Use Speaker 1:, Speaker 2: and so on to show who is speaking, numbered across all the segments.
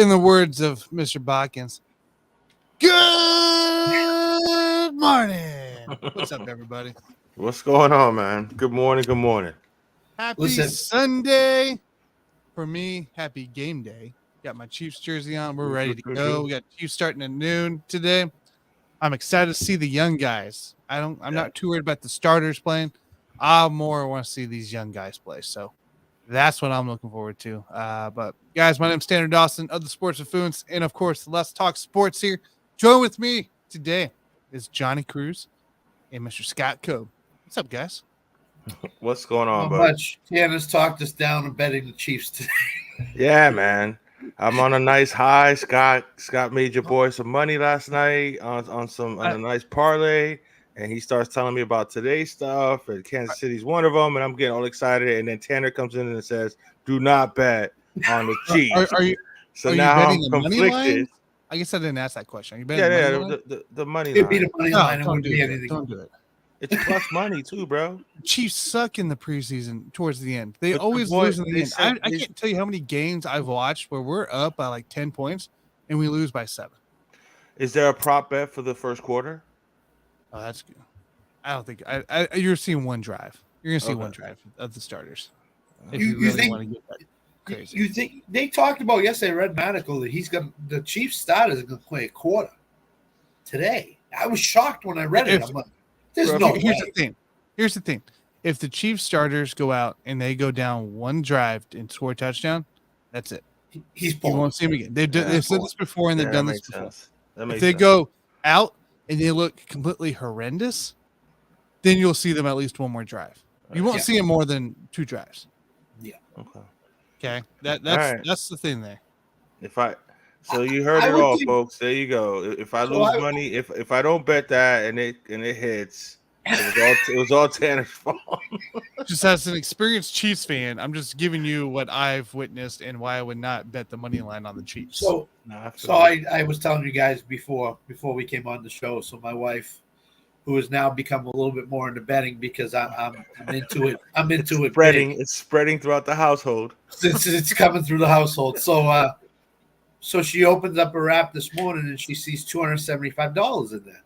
Speaker 1: in the words of Mr. Botkins, good morning. What's up, everybody?
Speaker 2: What's going on, man? Good morning. Good morning.
Speaker 1: Happy Sunday. For me, happy game day. Got my Chiefs jersey on. We're ready to go. We got Chiefs starting at noon today. I'm excited to see the young guys. I'm not too worried about the starters playing. I more want to see these young guys play. So that's what I'm looking forward to. But guys, my name's Tanner Dawson of the Sports Buffoons, and of course, Let's Talk Sports here. Join with me today is Johnny Cruz and Mr. Scott Coe. What's up, guys?
Speaker 2: What's going on,
Speaker 3: bud? Much. Tanner's talked us down on betting the Chiefs today.
Speaker 2: Yeah, man. I'm on a nice high. Scott made your boy some money last night on a nice parlay, and he starts telling me about today's stuff. And Kansas City's one of them, and I'm getting all excited. And then Tanner comes in and says, "Do not bet on the Chiefs."
Speaker 1: Are you
Speaker 2: now
Speaker 1: betting
Speaker 2: I'm
Speaker 1: the money
Speaker 2: conflicted.
Speaker 1: line? I guess I didn't ask that question. Are you betting
Speaker 2: the money
Speaker 3: It'd
Speaker 2: line.
Speaker 3: be the money line.
Speaker 1: Don't do it. Don't do it.
Speaker 2: It's plus money too, bro.
Speaker 1: Chiefs suck in the preseason towards the end. They
Speaker 2: But
Speaker 1: always
Speaker 2: the boy-
Speaker 1: lose in the
Speaker 2: they
Speaker 1: end.
Speaker 2: said
Speaker 1: I
Speaker 2: they-
Speaker 1: can't tell you how many games I've watched where we're up by like 10 points and we lose by 7.
Speaker 2: Is there a prop bet for the first quarter?
Speaker 1: Oh, that's good. I don't think you're seeing one drive. You're gonna see one drive of the starters. If you really
Speaker 3: think,
Speaker 1: want to get that crazy.
Speaker 3: You think they talked about yesterday? I read an article that the Chiefs starters are going to play a quarter today. I was shocked when I read it. I'm like, there's no way.
Speaker 1: Here's the thing. If the Chiefs starters go out and they go down one drive and score a touchdown, that's it.
Speaker 3: He's
Speaker 1: You
Speaker 3: pulling.
Speaker 1: won't see him again. They've said this before and they've done this before. If they go out and they look completely horrendous, then you'll see them at least one more drive. You won't see them more than 2 drives.
Speaker 3: Yeah.
Speaker 1: Okay. That's the thing there.
Speaker 2: So you heard it all, folks. There you go. If I lose money, if I don't bet that and it hits, it was all Tanner's fault.
Speaker 1: Just as an experienced Chiefs fan, I'm just giving you what I've witnessed and why I would not bet the money line on the Chiefs.
Speaker 3: So I was telling you guys before we came on the show. So my wife, who has now become a little bit more into betting because I'm into it. I'm into it.
Speaker 2: It's spreading throughout the household.
Speaker 3: It's coming through the household. So she opens up her app this morning and she sees $275 in there.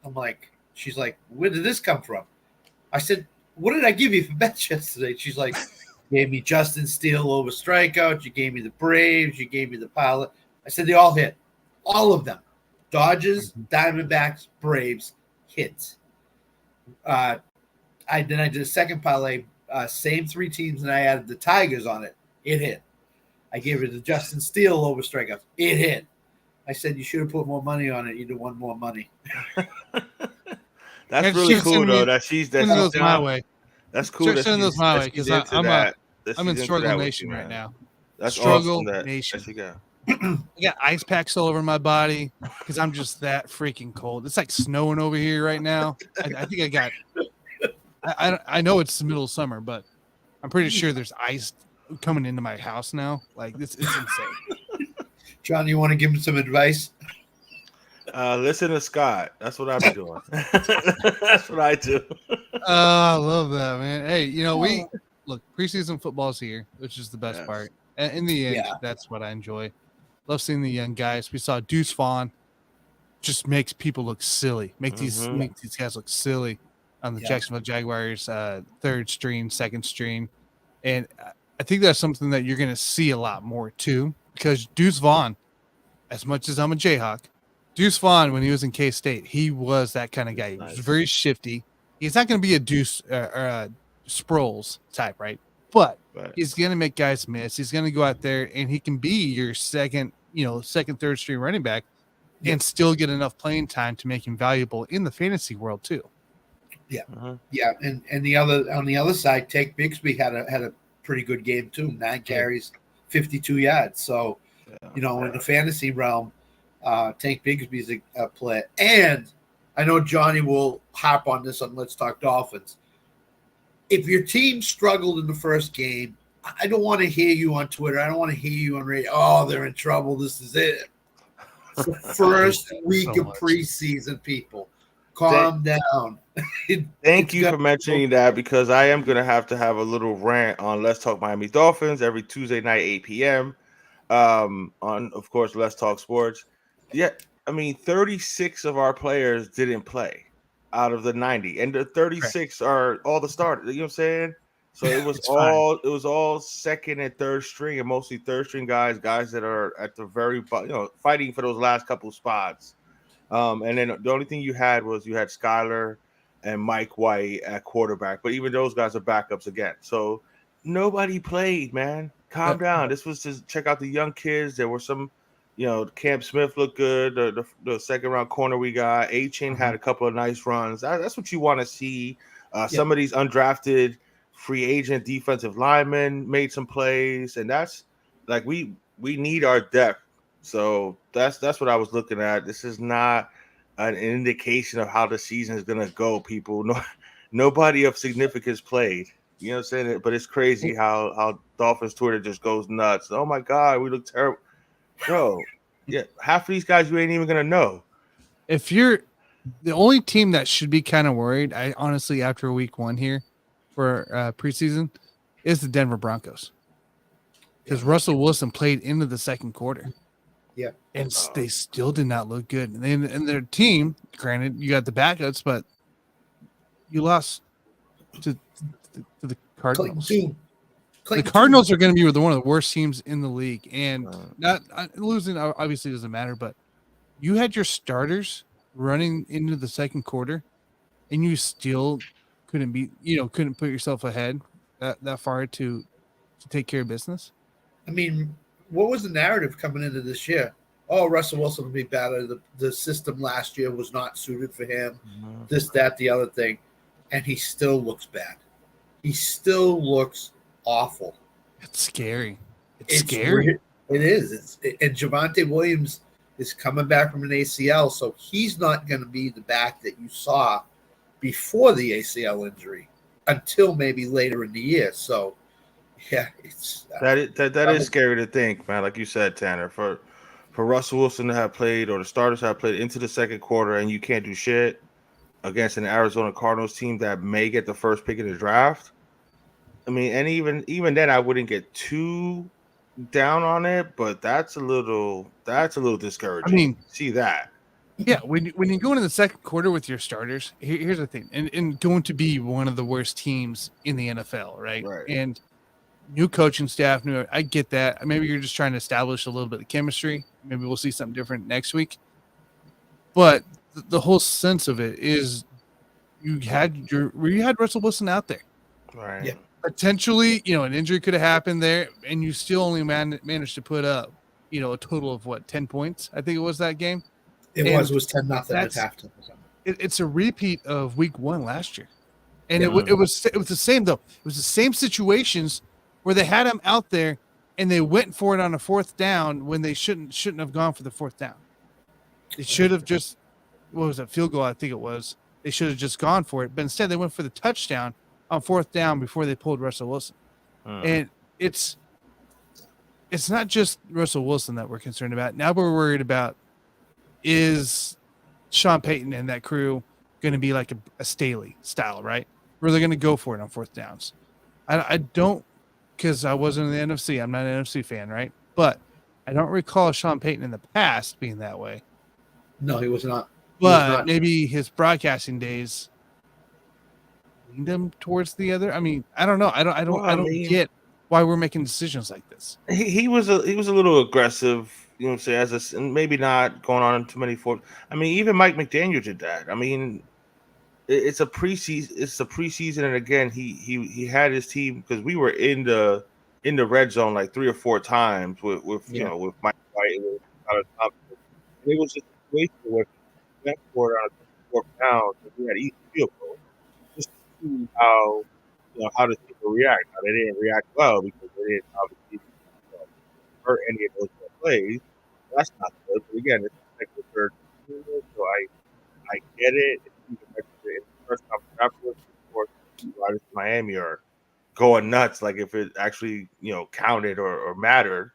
Speaker 3: I'm like, she's like, where did this come from? I said, what did I give you for bets yesterday? She's like, you gave me Justin Steele over strikeout. You gave me the Braves. You gave me the Pilot. I said, they all hit. All of them. Dodgers, Diamondbacks, Braves, hits. I did a second parlay, same 3 teams, and I added the Tigers on it. It hit. I gave her the Justin Steele over strikeouts. It hit. I said, you should have put more money on it. You'd have won more money.
Speaker 2: That's really cool, though. That she's
Speaker 1: those my way.
Speaker 2: That's cool.
Speaker 1: Send those my way because I'm in Struggle Nation right now.
Speaker 2: That's
Speaker 1: Struggle
Speaker 2: awesome
Speaker 1: Nation.
Speaker 2: That you got.
Speaker 1: I got ice packs all over my body because I'm just that freaking cold. It's like snowing over here right now. I think I got. I know it's the middle of summer, but I'm pretty sure there's ice coming into my house now. Like this is insane.
Speaker 3: John, you want to give him some advice?
Speaker 2: Listen to Scott. That's what I'm doing. That's what I do.
Speaker 1: I love that, man. Hey, we look, preseason football's here, which is the best part. And in the end, that's what I enjoy. Love seeing the young guys. We saw Deuce Vaughn just makes people look silly. Make these guys look silly on the Jacksonville Jaguars, third string, second string. And I think that's something that you're going to see a lot more too, because Deuce Vaughn, as much as I'm a Jayhawk, Deuce Vaughn, when he was in K-State, he was that kind of guy. He was very shifty. He's not going to be a Deuce or a Sproles type, right? But he's going to make guys miss. He's going to go out there and he can be your second, third string running back and still get enough playing time to make him valuable in the fantasy world too.
Speaker 3: Yeah. Yeah. And on the other side, Tank Bigsby had a pretty good game too. 9 carries, 52 yards. So, in the fantasy realm, Tank Bigsby's a player. And I know Johnny will harp on this on Let's Talk Dolphins. If your team struggled in the first game, I don't want to hear you on Twitter. I don't want to hear you on radio. Oh, they're in trouble. This is it. It's the first week of preseason, people. Calm down.
Speaker 2: Thank you for mentioning that, because I am going to have a little rant on Let's Talk Miami Dolphins every Tuesday night, 8 p.m. on, of course, Let's Talk Sports. Yeah, I mean, 36 of our players didn't play out of the 90, and the 36 are all the starters. You know what I'm saying? So it was all second and third string, and mostly third string guys that are at the very fighting for those last couple spots. And then the only thing you had Skyler and Mike White at quarterback, but even those guys are backups again. So nobody played, man. Calm down. This was just check out the young kids. There were some, Cam Smith looked good. The second round corner we got. A-Chain had a couple of nice runs. That's what you want to see. Some of these undrafted free agent defensive linemen made some plays, and that's like we need our depth. So that's what I was looking at. This is not an indication of how the season is gonna go, people. Nobody of significance played. You know what I'm saying? But it's crazy how Dolphins Twitter just goes nuts. Oh my God, we look terrible. Bro, yeah, half of these guys you ain't even gonna know.
Speaker 1: If you're the only team that should be kind of worried, I honestly, after week 1 here for preseason, is the Denver Broncos. Because Russell Wilson played into the second quarter.
Speaker 3: Yeah.
Speaker 1: And they still did not look good. And their team, granted, you got the backups, but you lost to the Cardinals. The Cardinals are going to be one of the worst teams in the league. And not losing obviously doesn't matter, but you had your starters running into the second quarter, and you still couldn't put yourself ahead that far to take care of business.
Speaker 3: I mean, what was the narrative coming into this year? Oh, Russell Wilson would be better. The system last year was not suited for him. This, that, the other thing. And he still looks bad. He still looks awful.
Speaker 1: It's scary. It's scary.
Speaker 3: It is. And Javonte Williams is coming back from an ACL, so he's not going to be the back that you saw before the ACL injury until maybe later in the year. So, yeah, it's
Speaker 2: that is scary to think, man. Like you said, Tanner, for Russell Wilson to have played, or the starters have played into the second quarter, and you can't do shit against an Arizona Cardinals team that may get the first pick in the draft. I mean, and even then, I wouldn't get too down on it, but that's a little discouraging. I mean, see that.
Speaker 1: Yeah, when you go into the second quarter with your starters, here's the thing, and going to be one of the worst teams in the NFL, right? And new coaching staff, I get that. Maybe you're just trying to establish a little bit of chemistry. Maybe we'll see something different next week. But the whole sense of it is you had Russell Wilson out there.
Speaker 2: Right.
Speaker 3: Yeah.
Speaker 1: Potentially, an injury could have happened there, and you still only managed to put up, a total of 10 points. I think it was that game.
Speaker 3: It was 10-0 at halftime.
Speaker 1: It's a repeat of week 1 last year, and it was the same though. It was the same situations where they had him out there, and they went for it on a fourth down when they shouldn't have gone for the fourth down. They should have just field goal? I think it was. They should have just gone for it, but instead they went for the touchdown on fourth down before they pulled Russell Wilson. And it's not just Russell Wilson that we're concerned about. Now we're worried about, is Sean Payton and that crew going to be like a Staley style, right? Where they're going to go for it on fourth downs. I don't, because I wasn't in the NFC. I'm not an NFC fan, right? But I don't recall Sean Payton in the past being that way.
Speaker 3: No, he was not.
Speaker 1: But maybe his broadcasting days leaned him towards the other. I mean, I don't know. I don't get why we're making decisions like this.
Speaker 2: He was a little aggressive, you know what I'm saying, and maybe not going on too many for. I mean, even Mike McDaniel did that. I mean, it's a preseason, and again, he had his team, because we were in the red zone like 3 or 4 times with with Mike White. It was just a situation where that quarter on 4 pounds, and we had easy field goal. Just to see how the people react. Now, they didn't react well because they didn't obviously hurt any of those plays. That's not good. But again, it's like the third quarter, so I get it. In the first time afterwards, before riders to Miami are going nuts, like if it actually counted or mattered.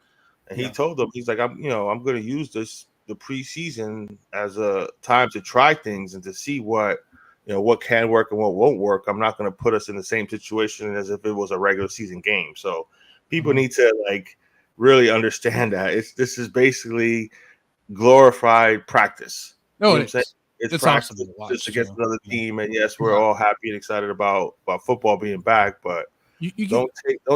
Speaker 2: And he told them, he's like, I'm going to use the preseason as a time to try things and to see what can work and what won't work. I'm not going to put us in the same situation as if it was a regular season game. So people need to really understand that. This is basically glorified practice.
Speaker 1: No,
Speaker 2: You know what
Speaker 1: it
Speaker 2: I'm saying?
Speaker 1: is.
Speaker 2: It's
Speaker 1: awesome
Speaker 2: practice
Speaker 1: to watch,
Speaker 2: just against
Speaker 1: too.
Speaker 2: another
Speaker 1: Yeah.
Speaker 2: team, and yes, we're all happy and excited about football being back, but don't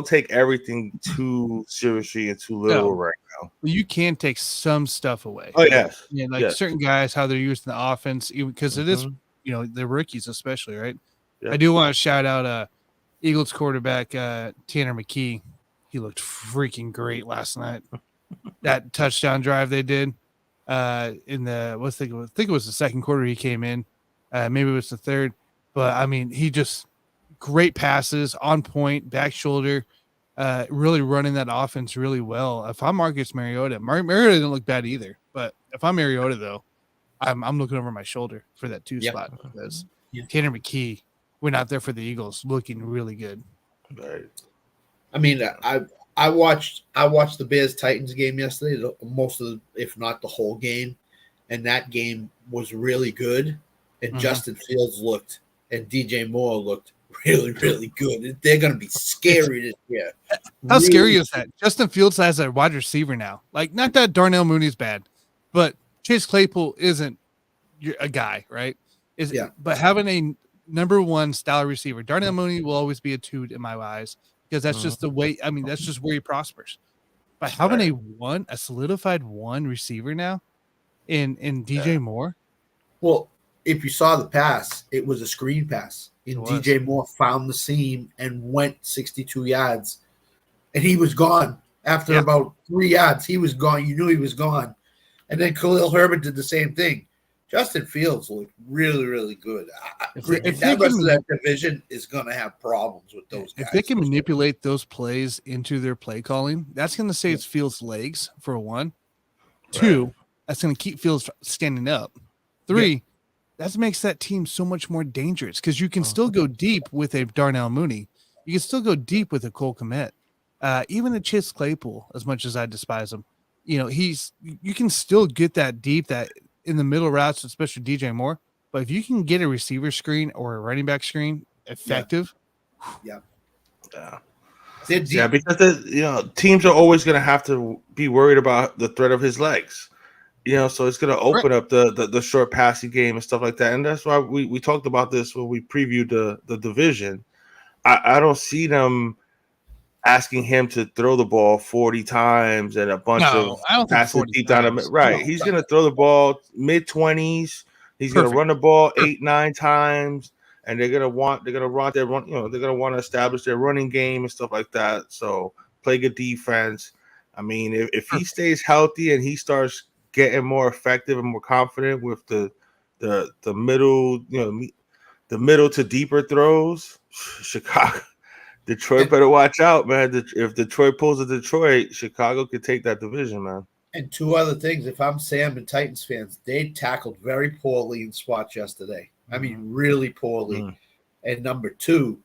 Speaker 2: take everything too seriously and too literal right now.
Speaker 1: You can take some stuff away.
Speaker 2: Oh yes,
Speaker 1: certain guys, how they're used in the offense, because it is, the rookies especially, right?
Speaker 2: Yeah.
Speaker 1: I do want to shout out Eagles quarterback Tanner McKee. He looked freaking great last night. That touchdown drive they did in the I think it was the second quarter he came in. Maybe it was the third, but I mean he just great passes on point, back shoulder, really running that offense really well. If I'm Marcus Mariota, Mariota didn't look bad either, but if I'm Mariota though, I'm looking over my shoulder for that 2 spot because Tanner McKee went out there for the Eagles looking really good.
Speaker 2: Right.
Speaker 3: I mean, I watched the Bears Titans game yesterday, most of if not the whole game, and that game was really good. And Justin Fields looked, and DJ Moore looked really, really good. They're going to be scary this year.
Speaker 1: How scary is that? Justin Fields has a wide receiver now. Like, not that Darnell Mooney's bad, but Chase Claypool isn't a guy, right? But having a number 1 style receiver, Darnell Mooney will always be a 2 in my eyes because that's just the way. I mean, that's just where he prospers. But having a solidified 1 receiver now in DJ Moore.
Speaker 3: Well, if you saw the pass, it was a screen pass. And DJ Moore found the seam and went 62 yards. And he was gone after about 3 yards. He was gone. You knew he was gone. And then Khalil Herbert did the same thing. Justin Fields looked really, really good. If that rest of that division is going to have problems with those guys.
Speaker 1: If they can manipulate those plays into their play calling, that's going to say it's Fields' legs, for 1. 2, that's going to keep Fields standing up. 3, that makes that team so much more dangerous because you can still go deep with a Darnell Mooney. You can still go deep with a Cole Kmet. Even a Chase Claypool, as much as I despise him, you can still get that deep, that in the middle routes, especially DJ Moore. But if you can get a receiver screen or a running back screen effective,
Speaker 2: because teams are always going to have to be worried about the threat of his legs. So it's going to open up the short passing game and stuff like that. And that's why we talked about this when we previewed the division. I don't see them asking him to throw the ball 40 times and a bunch of passes deep down the right. No, he's going to throw the ball mid-20s. He's going to run the ball 8-9 times, and they're going to want to establish their running game and stuff like that. So play good defense. I mean, if he stays healthy and he starts getting more effective and more confident with the middle, the middle to deeper throws, Detroit better watch out, man. If Detroit pulls a Detroit, Chicago could take that division, man.
Speaker 3: And 2 other things. If I'm Sam and Titans fans, they tackled very poorly in spots yesterday. I mean, really poorly. And number 2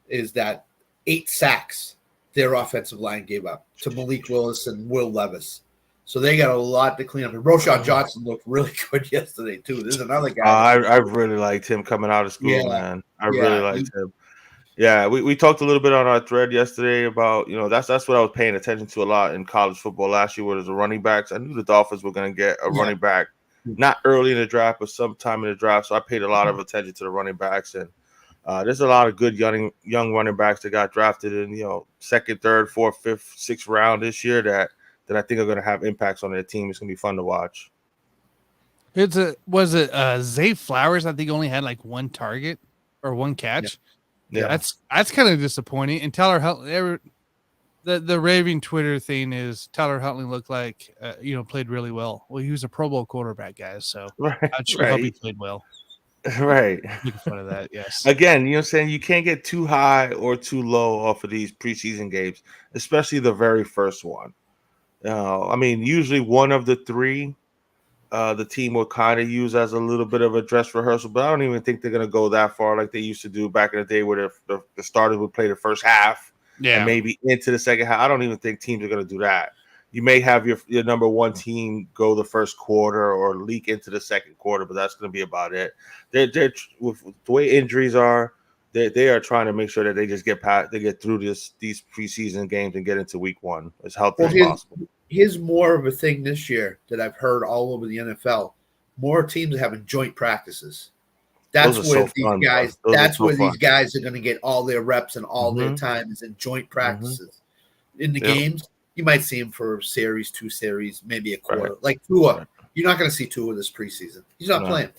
Speaker 3: is that 8 sacks their offensive line gave up to Malik Willis and Will Levis. So they got a lot to clean up. And Roshan Johnson looked really good yesterday, too. There's another guy.
Speaker 2: I really liked him coming out of school, man. I really liked him. Yeah, we talked a little bit on our thread yesterday about, that's what I was paying attention to a lot in college football last year, was the running backs. I knew the Dolphins were going to get a running back, not early in the draft, but sometime in the draft. So I paid a lot of attention to the running backs. And there's a lot of good young running backs that got drafted in, second, third, fourth, fifth, sixth round this year that I think are going to have impacts on their team. It's going to be fun to watch.
Speaker 1: Was it Zay Flowers? I think only had like 1 target or 1 catch.
Speaker 2: Yeah,
Speaker 1: that's kind of disappointing. And Tyler Huntley, the raving Twitter thing is Tyler Huntley looked like played really well. Well, he was a Pro Bowl quarterback, guys, so I sure hope he played well.
Speaker 2: Right.
Speaker 1: Making fun of that, yes.
Speaker 2: Again, you know what I'm saying? You can't get too high or too low off of these preseason games, especially the very first one. I mean, usually one of the 3 the team will kind of use as a little bit of a dress rehearsal, but I don't even think they're going to go that far like they used to do back in the day where the starters would play the first half and maybe into the second half. I don't even think teams are going to do that. You may have your number 1 team go the first quarter or leak into the second quarter, but that's going to be about it. They're with the way injuries are, they are trying to make sure that they just get through these preseason games and get into week 1 as healthy as possible.
Speaker 3: Here's more of a thing this year that I've heard all over the NFL. More teams are having joint practices. That's where these guys. That's where these guys are going to get all their reps and all their time is in joint practices. In the games, you might see him for a series, 2 series, maybe a quarter. Like Tua, you're not going to see Tua this preseason. He's not playing.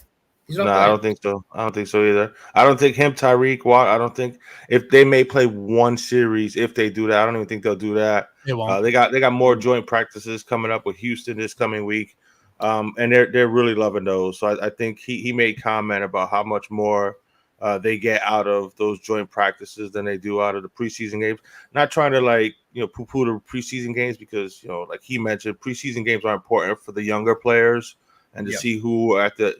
Speaker 3: He's not playing.
Speaker 2: I don't think so. I don't think so either. I don't think him, Tyreek, Watt. I don't think if they may play 1 series. If they do that, I don't even think they'll do that.
Speaker 1: They won't.
Speaker 2: They got more joint practices coming up with Houston this coming week. And they're really loving those. So I think he made comment about how much more they get out of those joint practices than they do out of the preseason games. Not trying to poo-poo the preseason games because like he mentioned, preseason games are important for the younger players and to see who at the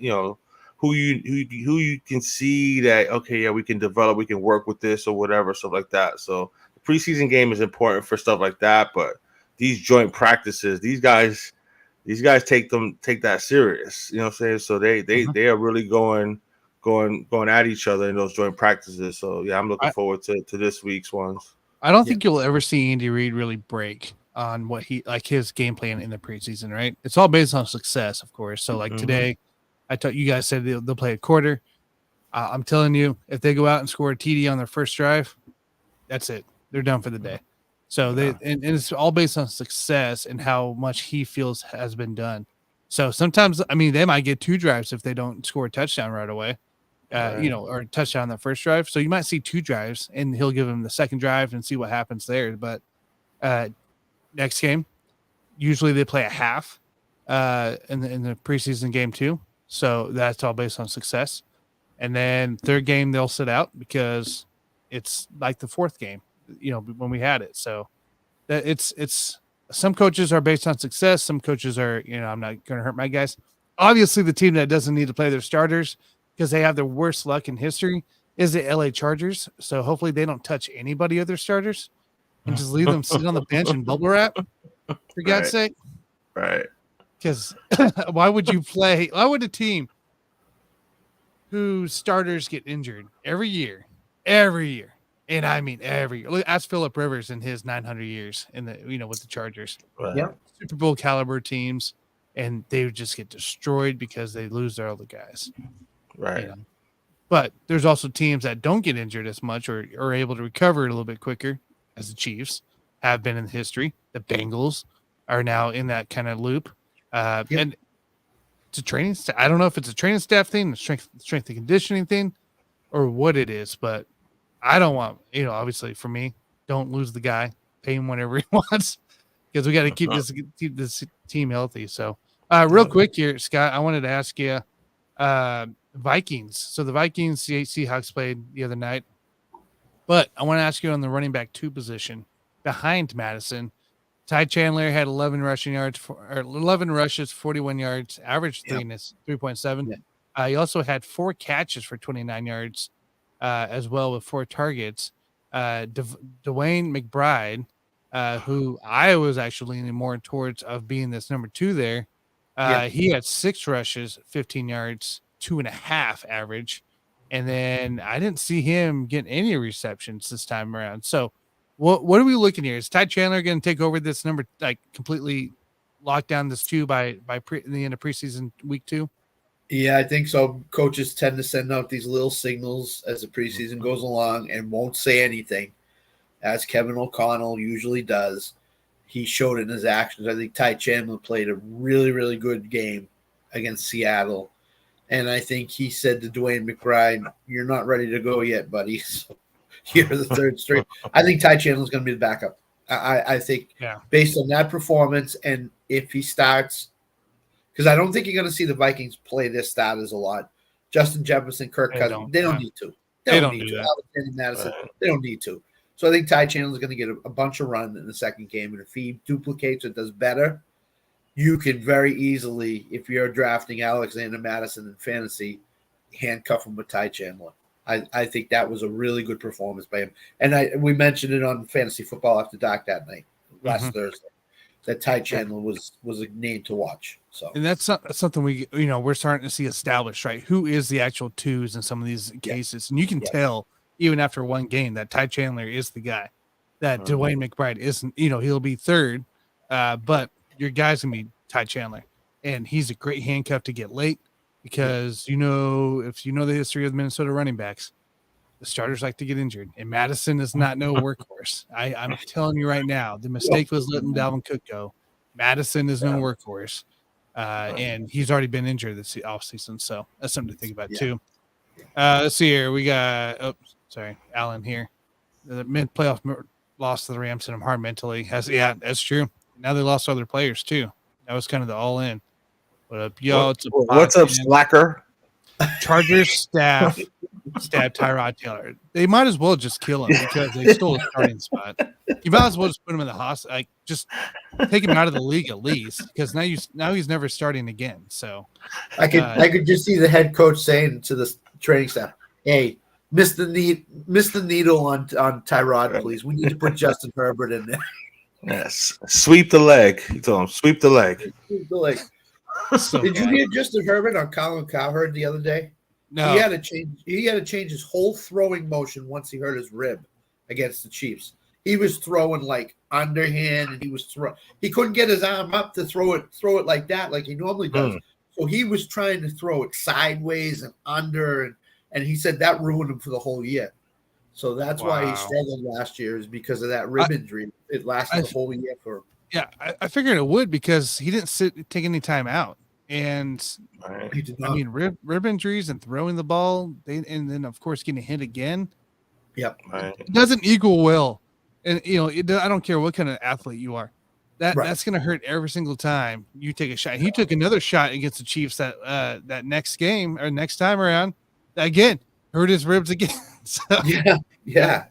Speaker 2: who you can see that we can develop, we can work with this or whatever, stuff like that. So the preseason game is important for stuff like that, but these joint practices, these guys take that serious, you know what I'm saying? So they are really going at each other in those joint practices. So yeah, I'm looking forward to this week's ones.
Speaker 1: I don't think you'll ever see Andy Reid really break on what his game plan in the preseason, right? It's all based on success, of course. So like today, I thought you guys said they'll play a quarter. I'm telling you, if they go out and score a TD on their first drive, that's it. They're done for the day. So and it's all based on success and how much he feels has been done. So sometimes, they might get 2 drives if they don't score a touchdown right away, or a touchdown on the first drive. So you might see 2 drives, and he'll give them the second drive and see what happens there. But next game, usually they play a half in the preseason game too. So that's all based on success. And then third game, they'll sit out because it's like the fourth game, when we had it. So that it's some coaches are based on success. Some coaches are, I'm not going to hurt my guys. Obviously, the team that doesn't need to play their starters because they have the worst luck in history is the LA Chargers. So hopefully they don't touch anybody of their starters and just leave them sit on the bench and bubble wrap, for God's sake.
Speaker 2: Right.
Speaker 1: Because why would a team whose starters get injured every year, and I mean every year. Look, ask Phillip Rivers in his 900 years in the with the Chargers.
Speaker 2: Right.
Speaker 1: Super Bowl caliber teams, and they would just get destroyed because they lose their other guys.
Speaker 2: Right.
Speaker 1: But there's also teams that don't get injured as much or are able to recover a little bit quicker, as the Chiefs have been in history. The Bengals are now in that kind of loop. And it's a training staff. I don't know if it's a training staff thing, the strength and conditioning thing, or what it is, but I don't want, obviously for me, don't lose the guy, pay him whatever he wants, because we got to keep this team healthy. So real quick here, Scott, I wanted to ask you, Vikings. So the Vikings, the Seahawks played the other night, but I want to ask you on the running back 2 position behind Madison. Ty Chandler had 11 rushes, 41 yards, averaged 3.7. Yeah. He also had 4 catches for 29 yards as well with 4 targets. Dwayne McBride, who I was actually leaning more towards of being this number 2 there, he had 6 rushes, 15 yards, 2.5 average. And then I didn't see him get any receptions this time around. So what are we looking here? Is Ty Chandler going to take over this number, completely lock down this 2 by the end of preseason week 2?
Speaker 3: Yeah, I think so. Coaches tend to send out these little signals as the preseason goes along and won't say anything, as Kevin O'Connell usually does. He showed it in his actions. I think Ty Chandler played a really, really good game against Seattle. And I think he said to Dwayne McBride, "You're not ready to go yet, buddy." So you're the third string. I think Ty Chandler's going to be the backup. I think based on that performance, and if he starts, because I don't think you're going to see the Vikings play their starters a lot. Justin Jefferson, Kirk Cousins, they don't need to. They don't need to. Alexander Madison, they don't need to. So I think Ty Chandler's going to get a bunch of run in the second game, and if he duplicates or does better, you can very easily, if you're drafting Alexander Madison in fantasy, handcuff him with Ty Chandler. I think that was a really good performance by him. And we mentioned it on Fantasy Football After Dark that night, last Thursday, that Ty Chandler was a name to watch. So, and
Speaker 1: that's something we're starting to see established, right? Who is the actual 2s in some of these cases? And you can tell even after one game, that Ty Chandler is the guy. That Dwayne McBride isn't. He'll be third, but your guy's gonna be Ty Chandler, and he's a great handcuff to get late because if you know the history of the Minnesota running backs, the starters like to get injured, and Madison is not no workhorse. I'm telling you right now, the mistake was letting Dalvin Cook go. Madison is no workhorse, and he's already been injured this offseason, so that's something to think about too. Let's see here. We got Alan here. The mid-playoff loss to the Rams hit him hard mentally. That's true. Now they lost other players too. That was kind of the all-in. What up, yo?
Speaker 2: What's up, slacker?
Speaker 1: Chargers staff stabbed Tyrod Taylor. They might as well just kill him because they stole a starting spot. You might as well just put him in the hospital. Like, just take him out of the league at least, because now he's never starting again. So
Speaker 3: I could just see the head coach saying to the training staff, "Hey, miss the needle on Tyrod, please. We need to put Justin Herbert in there."
Speaker 2: Yes, sweep the leg. You told him sweep the leg.
Speaker 3: Sweep the leg. Did you hear Justin Herbert on Colin Cowherd the other day?
Speaker 1: No.
Speaker 3: He had to change his whole throwing motion once he hurt his rib against the Chiefs. He was throwing like underhand, and he couldn't get his arm up to throw it like that, like he normally does. So he was trying to throw it sideways and under, and he said that ruined him for the whole year. So that's why he struggled last year, is because of that rib injury. It lasted the whole year for him.
Speaker 1: Yeah, I figured it would, because he didn't take any time out. And I mean, rib injuries and throwing the ball, and then of course getting hit again.
Speaker 3: Yep,
Speaker 1: it doesn't equal well. And I don't care what kind of athlete you are. That's going to hurt every single time you take a shot. He took another shot against the Chiefs that next game or next time around. Again, hurt his ribs again. So,
Speaker 3: yeah.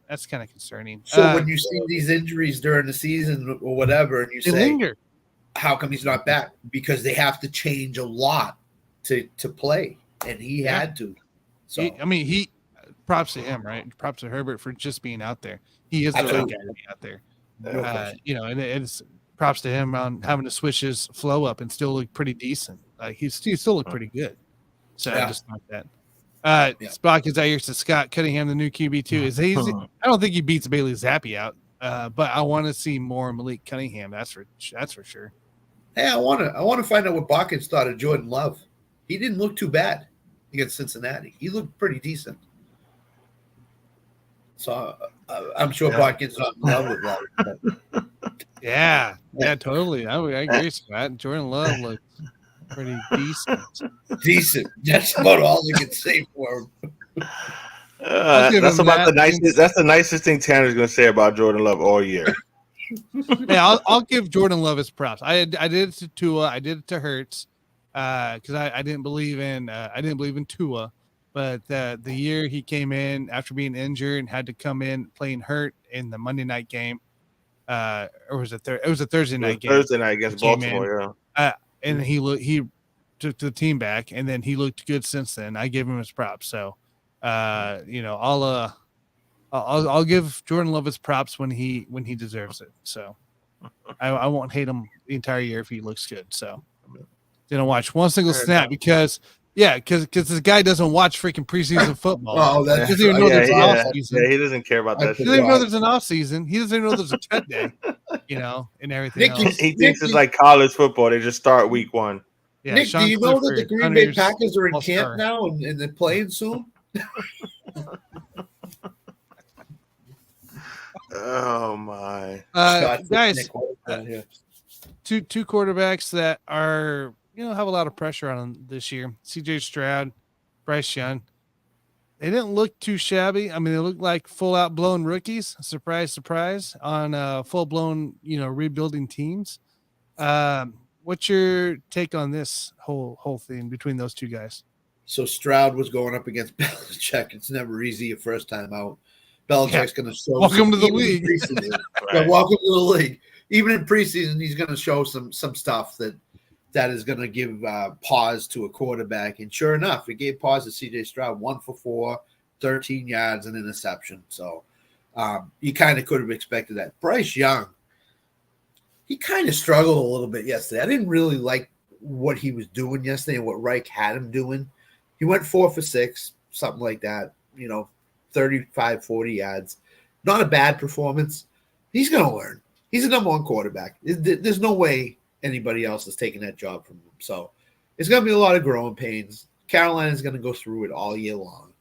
Speaker 1: That's kind of concerning.
Speaker 3: So when you see these injuries during the season or whatever, and you say,
Speaker 1: linger.
Speaker 3: How come he's not back? Because they have to change a lot to play, and he had to. So
Speaker 1: he props to him, right? Props to Herbert for just being out there. He is the right guy to be out there. And it's props to him on having to switch his flow up and still look pretty decent. Like he still look pretty good. So just like that. Spock is out here to Scott Cunningham, the new QB2. Is easy. I don't think he beats Bailey Zappi out, but I want to see more Malik Cunningham. That's for sure.
Speaker 3: Hey, I want to find out what Botkins thought of Jordan Love. He didn't look too bad against Cincinnati. He looked pretty decent. So I'm sure Botkins not in love with that.
Speaker 1: Yeah, totally. I agree, Scott. Jordan Love looked pretty decent.
Speaker 3: That's about all I can say for him.
Speaker 2: That's the nicest thing Tanner's going to say about Jordan Love all year.
Speaker 1: Yeah, I'll give Jordan Love his props. I did it to Tua. I did it to Hurts because I didn't believe in Tua. But the year he came in after being injured and had to come in playing hurt in the Monday night game, or was it? It was a Thursday night game.
Speaker 2: Thursday night against Baltimore.
Speaker 1: And he took the team back, and then he looked good since then. I gave him his props. So, I'll give Jordan Love his props when he deserves it. So, I won't hate him the entire year if he looks good. So, didn't watch one single snap because this guy doesn't watch freaking preseason football.
Speaker 3: Oh,
Speaker 1: he doesn't even know there's an off season.
Speaker 2: Yeah, he doesn't care about that.
Speaker 1: He doesn't even know there's an off season. He doesn't even know there's a cut day. And everything else.
Speaker 2: He thinks it's like college football. They just start week 1.
Speaker 1: Yeah,
Speaker 3: Nick,
Speaker 1: Sean
Speaker 3: do you know
Speaker 1: Clifford,
Speaker 3: that the Green Bay Packers are in
Speaker 1: All-Star.
Speaker 3: camp now and they're playing soon?
Speaker 2: Oh my!
Speaker 1: Guys, two quarterbacks that are have a lot of pressure on them this year. C.J. Stroud, Bryce Young. They didn't look too shabby. I mean, they looked like full-out blown rookies. Surprise, surprise! On full-blown rebuilding teams. What's your take on this whole thing between those two guys?
Speaker 3: So Stroud was going up against Belichick. It's never easy a first time out. Belichick's going to show.
Speaker 1: Welcome to the league.
Speaker 3: Right. Welcome to the league. Even in preseason, he's going to show some stuff that is going to give pause to a quarterback. And sure enough, it gave pause to C.J. Stroud, 1 for 4, 13 yards, and interception. So you kind of could have expected that. Bryce Young, he kind of struggled a little bit yesterday. I didn't really like what he was doing yesterday and what Reich had him doing. He went 4 for 6, something like that. 35, 40 yards. Not a bad performance. He's going to learn. He's a number one quarterback. There's no way anybody else is taking that job from him. So it's going to be a lot of growing pains. Carolina's going to go through it all year long.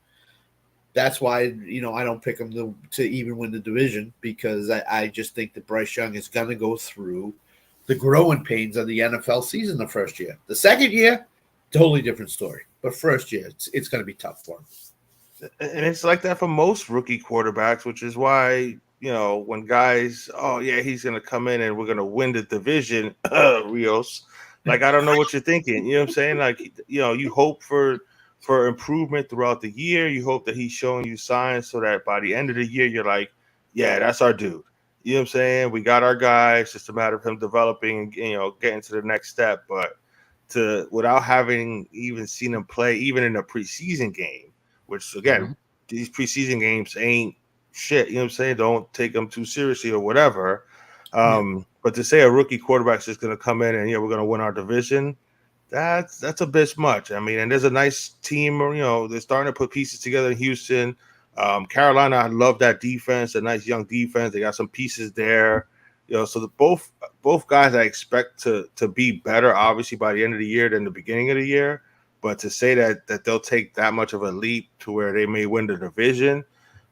Speaker 3: That's why, I don't pick them to even win the division, because I just think that Bryce Young is going to go through the growing pains of the NFL season the first year. The second year, totally different story. But first year, it's going to be tough for him.
Speaker 2: And it's like that for most rookie quarterbacks, which is why, when guys, oh, yeah, he's going to come in and we're going to win the division, Rios. Like, I don't know what you're thinking. You know what I'm saying? Like, you hope for improvement throughout the year. You hope that he's showing you signs so that by the end of the year, you're like, yeah, that's our dude. You know what I'm saying? We got our guy. It's just a matter of him developing, getting to the next step. But without having even seen him play, even in a preseason game, which, again, these preseason games ain't shit. You know what I'm saying? Don't take them too seriously or whatever. But to say a rookie quarterback's just going to come in and, we're going to win our division, that's a bit much. I mean, and there's a nice team, they're starting to put pieces together in Houston. Carolina, I love that defense, a nice young defense. They got some pieces there. So both guys I expect to be better, obviously, by the end of the year than the beginning of the year. But to say that they'll take that much of a leap to where they may win the division,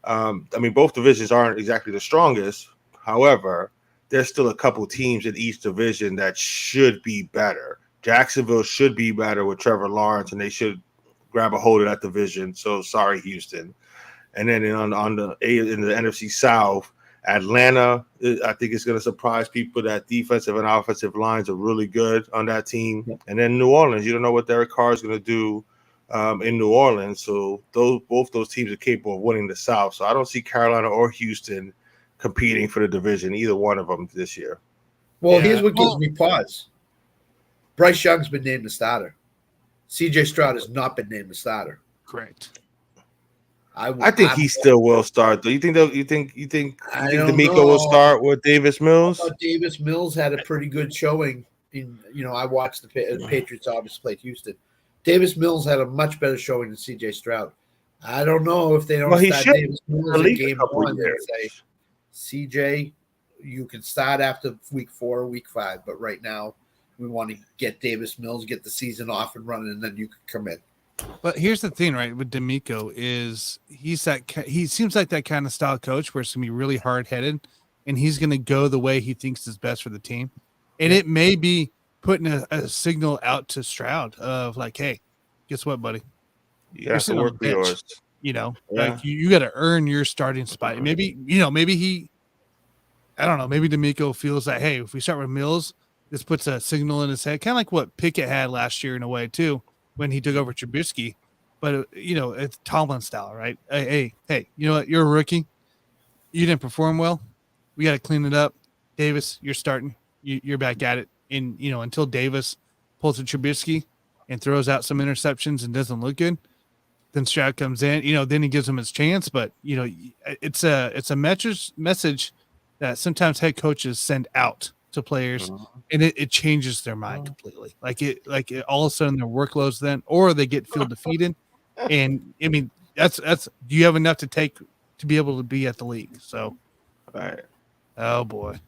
Speaker 2: I mean, both divisions aren't exactly the strongest. However, there's still a couple teams in each division that should be better. Jacksonville should be better with Trevor Lawrence, and they should grab a hold of that division. So sorry, Houston. And then in the NFC South, Atlanta, I think it's going to surprise people that defensive and offensive lines are really good on that team. Yeah. And then New Orleans, you don't know what Derek Carr is going to do in New Orleans. So both those teams are capable of winning the South. So I don't see Carolina or Houston competing for the division, either one of them this year.
Speaker 3: Well, here's what gives me pause. Bryce Young's been named the starter. CJ Stroud has not been named the starter.
Speaker 1: Correct.
Speaker 2: I think he still will start. Do you think D'Amico will start with Davis Mills?
Speaker 3: I thought Davis Mills had a pretty good showing. I watched the Patriots obviously play Houston. Davis Mills had a much better showing than CJ Stroud. I don't know if they don't start Davis Mills in game one and say, CJ, you can start after week 4 or week 5, but right now we want to get Davis Mills, get the season off and running, and then you can come in.
Speaker 1: But here's the thing, right? With D'Amico is he seems like that kind of style coach where it's gonna be really hard headed, and he's gonna go the way he thinks is best for the team, and it may be putting a signal out to Stroud of like, hey, guess what, buddy?
Speaker 2: You have to work for yours.
Speaker 1: Like you got to earn your starting spot. Maybe I don't know. Maybe D'Amico feels that, hey, if we start with Mills, this puts a signal in his head, kind of like what Pickett had last year in a way too, when he took over Trubisky. But it's Tomlin style, right? Hey, you know what? You're a rookie. You didn't perform well. We got to clean it up. Davis, you're starting. You're back at it. And until Davis pulls a Trubisky and throws out some interceptions and doesn't look good, then Stroud comes in. Then he gives him his chance. But it's a message that sometimes head coaches send out to players, and it changes their mind completely. Like it all of a sudden their workloads then, or they get feel defeated. And I mean, that's do you have enough to take to be able to be at the league? So,
Speaker 2: all right.
Speaker 1: Oh boy.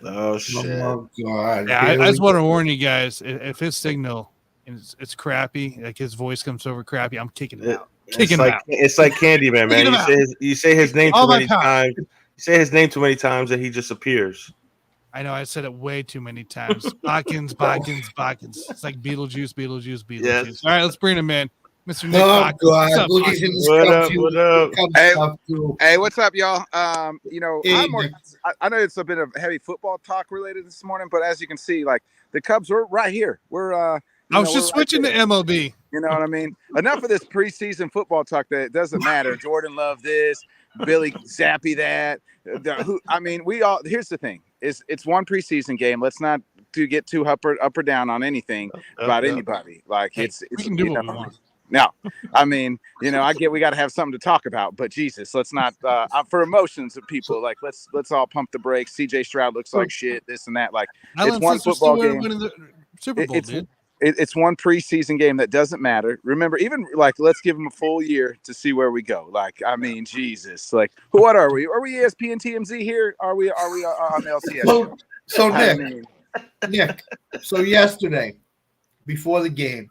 Speaker 2: Oh shit.
Speaker 3: Oh god.
Speaker 1: Yeah, I just want to warn you guys. If his signal it's crappy, like his voice comes over crappy, I'm kicking it out.
Speaker 2: It's like Candyman, man. You say his name too many times. You say his name too many times, and he just appears.
Speaker 1: I know I said it way too many times. Bakins. It's like Beetlejuice. Yes. All right, let's bring him in. Mr. Nick Bakins.
Speaker 3: God.
Speaker 2: What up?
Speaker 4: Hey, what's up, y'all? I know it's a bit of heavy football talk related this morning, but as you can see, like the Cubs are right here. We're
Speaker 1: I was just switching to MLB.
Speaker 4: You know what I mean? Enough of this preseason football talk that it doesn't matter. Jordan Love this, Billy Zappi that. We all. Here's the thing: it's one preseason game. Let's not get too up or down on anything about anybody. Like we
Speaker 1: can do what we want.
Speaker 4: No, I get we got to have something to talk about, but Jesus, let's not for emotions of people. Like let's all pump the brakes. CJ Stroud looks like shit. This and that. Like it's one football game.
Speaker 1: The Super Bowl, dude.
Speaker 4: it's one preseason game that doesn't matter. Remember, even like let's give them a full year to see where we go. Like, I mean, Jesus, like, what are we? Are we ESPN TMZ here? Are we on the LCS?
Speaker 3: So Nick, so yesterday before the game,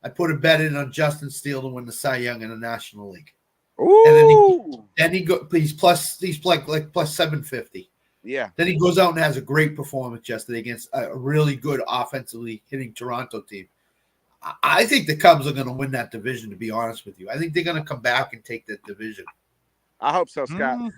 Speaker 3: I put a bet in on Justin Steele to win the Cy Young in the National League.
Speaker 4: Ooh.
Speaker 3: And he's plus 750.
Speaker 4: Yeah.
Speaker 3: Then he goes out and has a great performance yesterday against a really good offensively hitting Toronto team. I think the Cubs are going to win that division, to be honest with you. I think they're going to come back and take that division.
Speaker 4: I hope so, Scott.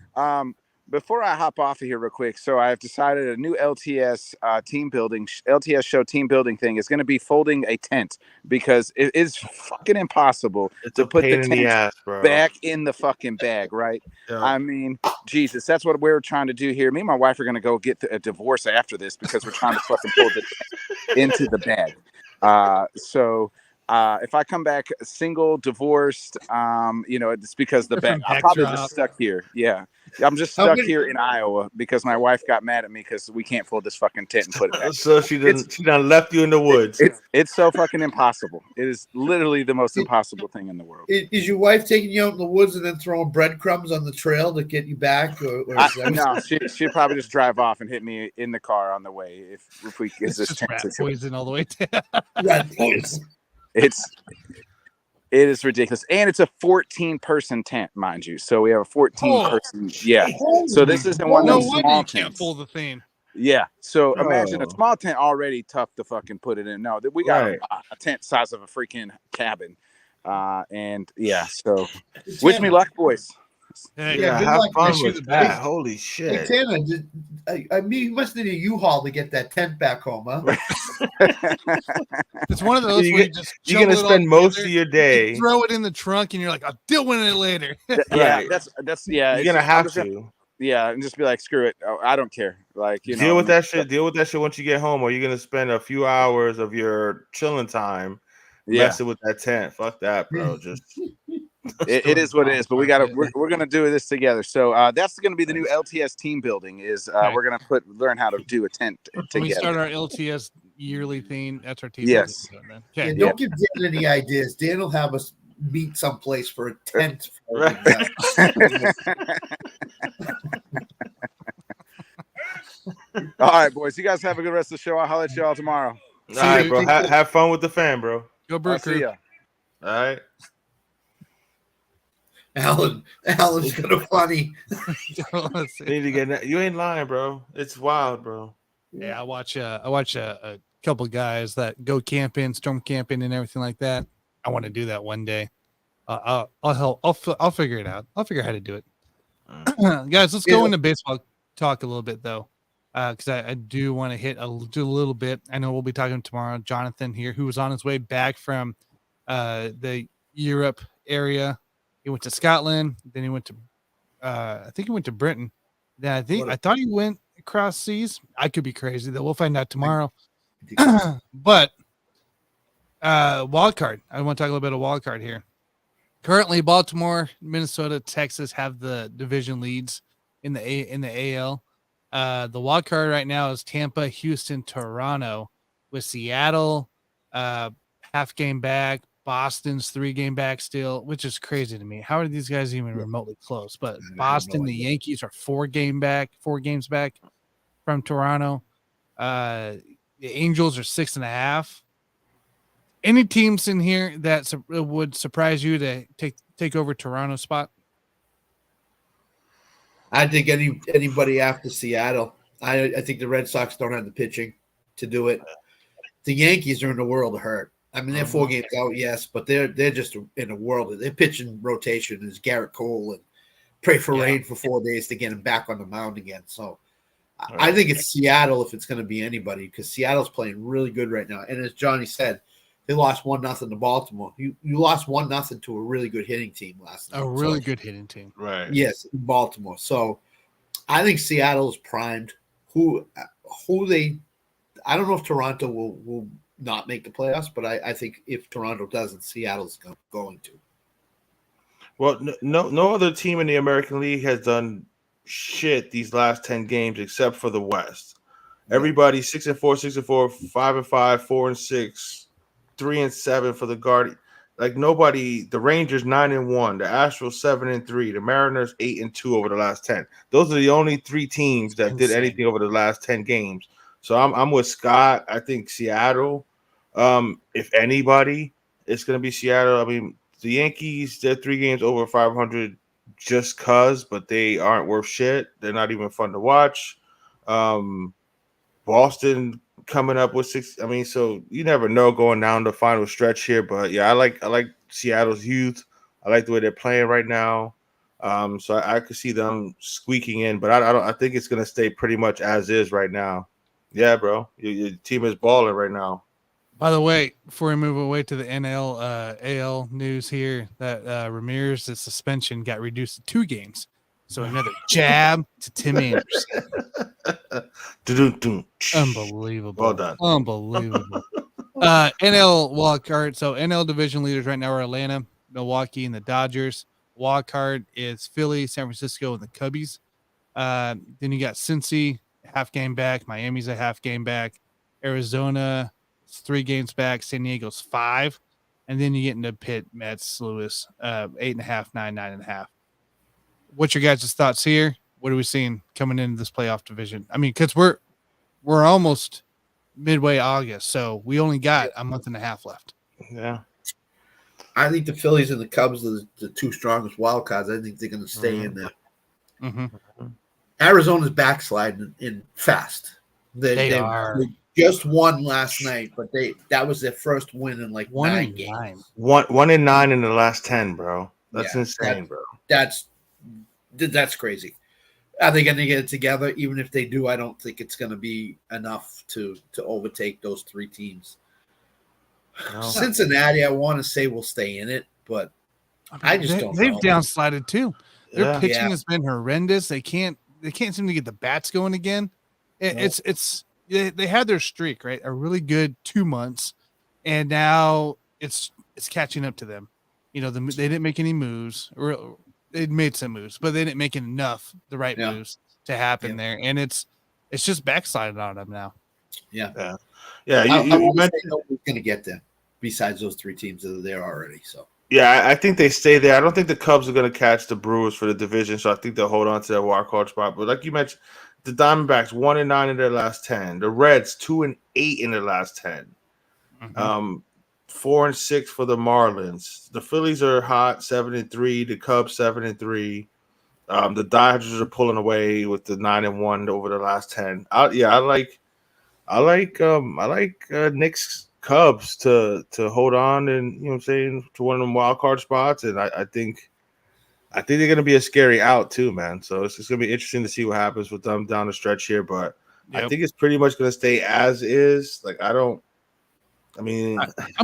Speaker 4: Before I hop off of here real quick, so I've decided a new LTS LTS show team building thing is going to be folding a tent because it is fucking impossible to put the tent back in the fucking bag, right? Yeah. I mean, Jesus, that's what we're trying to do here. Me and my wife are going to go get a divorce after this because we're trying to fucking pull the tent into the bag. So if I come back single, divorced, it's because I'm probably just stuck here. Yeah. I'm just stuck here in Iowa because my wife got mad at me because we can't fold this fucking tent and put it back.
Speaker 2: So she done left you in the woods.
Speaker 4: It's so fucking impossible. It is literally the most impossible thing in the world.
Speaker 3: Is your wife taking you out in the woods and then throwing breadcrumbs on the trail to get you back?
Speaker 4: No, she'd probably just drive off and hit me in the car on the way if we get this tent
Speaker 1: poison all the way down.
Speaker 3: Rat poison.
Speaker 4: It is ridiculous. And it's a 14-person tent, mind you. So we have a 14-person. Yeah. So this isn't one of those small tents.
Speaker 1: Can't pull the thing.
Speaker 4: Yeah. So imagine a small tent already tough to fucking put it in. No, we got a tent size of a freaking cabin. And yeah, so wish me luck, boys.
Speaker 2: Hey, have fun with that. Holy shit.
Speaker 3: Hey, Tanner, you must need a U-Haul to get that tent back home, huh?
Speaker 1: It's one of those where
Speaker 2: you're going to spend most of your day.
Speaker 1: You throw it in the trunk and you're like, I'll deal with it later.
Speaker 4: Yeah, that's
Speaker 2: You're going to have to.
Speaker 4: Yeah, and just be like, screw it. Oh, I don't care. Like,
Speaker 2: deal with that shit. Deal with that shit once you get home, or you're going to spend a few hours of your chilling time messing with that tent. Fuck that, bro. Just...
Speaker 4: It is what it is, but we're gonna do this together. So that's gonna be the new LTS team building. We're gonna learn how to do a tent together.
Speaker 1: When we start our LTS yearly thing, that's our team.
Speaker 4: Yes.
Speaker 1: Building.
Speaker 3: Okay. Don't give Dan any ideas. Dan will have us meet someplace for a tent.
Speaker 2: Right.
Speaker 4: All right, boys. You guys have a good rest of the show. I'll holler at y'all tomorrow.
Speaker 2: All right, bro. Have fun with the fan, bro.
Speaker 1: Go Brew Crew.
Speaker 4: See ya.
Speaker 2: All right.
Speaker 3: Alan's gonna funny.
Speaker 2: Need to get that. You ain't lying, bro. It's wild, bro.
Speaker 1: Yeah, I watch a couple guys that go camping, storm camping, and everything like that. I want to do that one day. I'll help. I'll figure it out. I'll figure out how to do it. Guys, let's go into baseball talk a little bit though, because I do want to do a little bit. I know we'll be talking tomorrow. Jonathan here, who was on his way back from the Europe area. He went to Scotland, then he went to, I think he went to Britain. Then I thought he went across seas. I could be crazy though. We'll find out tomorrow. But wild card. I want to talk a little bit of wild card here. Currently, Baltimore, Minnesota, Texas have the division leads in the AL. The wild card right now is Tampa, Houston, Toronto, with Seattle half game back. Boston's 3-game back still, which is crazy to me. How are these guys even remotely close? But Boston, the Yankees are 4 games back from Toronto. The Angels are 6.5. Any teams in here that would surprise you to take over Toronto's spot?
Speaker 3: I think anybody after Seattle. I think the Red Sox don't have the pitching to do it. The Yankees are in the world of hurt. I mean, they're 4 games out, yes, but they're just in a world. Their pitching rotation is Garrett Cole and pray for rain for 4 days to get him back on the mound again. So I think it's Seattle if it's going to be anybody, because Seattle's playing really good right now. And as Johnny said, they lost 1-0 to Baltimore. You lost 1-0 to a really good hitting team last night.
Speaker 1: A really good hitting team,
Speaker 2: right?
Speaker 3: Yes, Baltimore. So I think Seattle is primed. I don't know if Toronto will not make the playoffs, but I think if Toronto doesn't, Seattle's going to.
Speaker 2: Well, no other team in the American League has done shit these last 10 games except for the West. Everybody 6-4, 6-4, 5-5, 4-6. 3-7 for the Guardian. Like nobody, the Rangers 9-1, the Astros 7-3, the Mariners 8-2 over the last 10. Those are the only 3 teams that did anything over the last 10 games. So I'm with Scott. I think Seattle. If anybody, it's gonna be Seattle. I mean, the Yankees, they're 3 games over 500 just cause, but they aren't worth shit. They're not even fun to watch. Boston coming up with 6. I mean, so you never know going down the final stretch here. But yeah, I like Seattle's youth. I like the way they're playing right now. So I could see them squeaking in, but I think it's gonna stay pretty much as is right now. Yeah, bro, your team is balling right now.
Speaker 1: By the way, before we move away to the AL news here, that Ramirez's suspension got reduced to 2 games. So another jab to Tim Anderson. Unbelievable.
Speaker 2: Well done.
Speaker 1: Unbelievable. NL wild card. So NL division leaders right now are Atlanta, Milwaukee, and the Dodgers. Wild card is Philly, San Francisco, and the Cubbies. Then you got Cincy, half game back. Miami's a half game back. Arizona, 3 games back. San Diego's 5. And then you get into Pitt, Mets, Lewis, 8.5, 9.5. What's your guys' thoughts here? What are we seeing coming into this playoff division? I mean, because we're almost midway August, so we only got a month and a half left.
Speaker 2: Yeah.
Speaker 3: I think the Phillies and the Cubs are the 2 strongest wild cards. I think they're going to stay in there.
Speaker 1: Mm-hmm.
Speaker 3: Arizona's backsliding in fast.
Speaker 1: They are.
Speaker 3: They just won last night, but that was their first win in like 9 games.
Speaker 2: 1-9 in the last 10, bro. That's insane, bro.
Speaker 3: That's crazy. Are they going to get it together? Even if they do, I don't think it's going to be enough to overtake those 3 teams. No. Cincinnati, I want to say will stay in it, but I just don't know.
Speaker 1: They've downslided too. Their pitching has been horrendous. They can't seem to get the bats going again. They had their streak, right? A really good 2 months, and now it's catching up to them. You know, they didn't make any moves, or they made some moves, but they didn't make enough the right moves to happen there, and it's just backsliding on them now.
Speaker 3: Yeah.
Speaker 2: You mentioned
Speaker 3: nobody's going to get them besides those 3 teams that are there already. So
Speaker 2: yeah, I think they stay there. I don't think the Cubs are going to catch the Brewers for the division, so I think they'll hold on to their wild card spot. But like you mentioned, the Diamondbacks 1-9 in their last 10. The Reds 2-8 in their last 10. Mm-hmm. 4-6 for the Marlins. The Phillies are hot, 7-3. The Cubs 7-3. The Dodgers are pulling away with the 9-1 over the last 10. I like Nick's Cubs to hold on and, you know what I'm saying, to one of them wild card spots, and I think they're going to be a scary out too, man. So it's going to be interesting to see what happens with them down the stretch here, but I think it's pretty much going to stay as is. Like I'm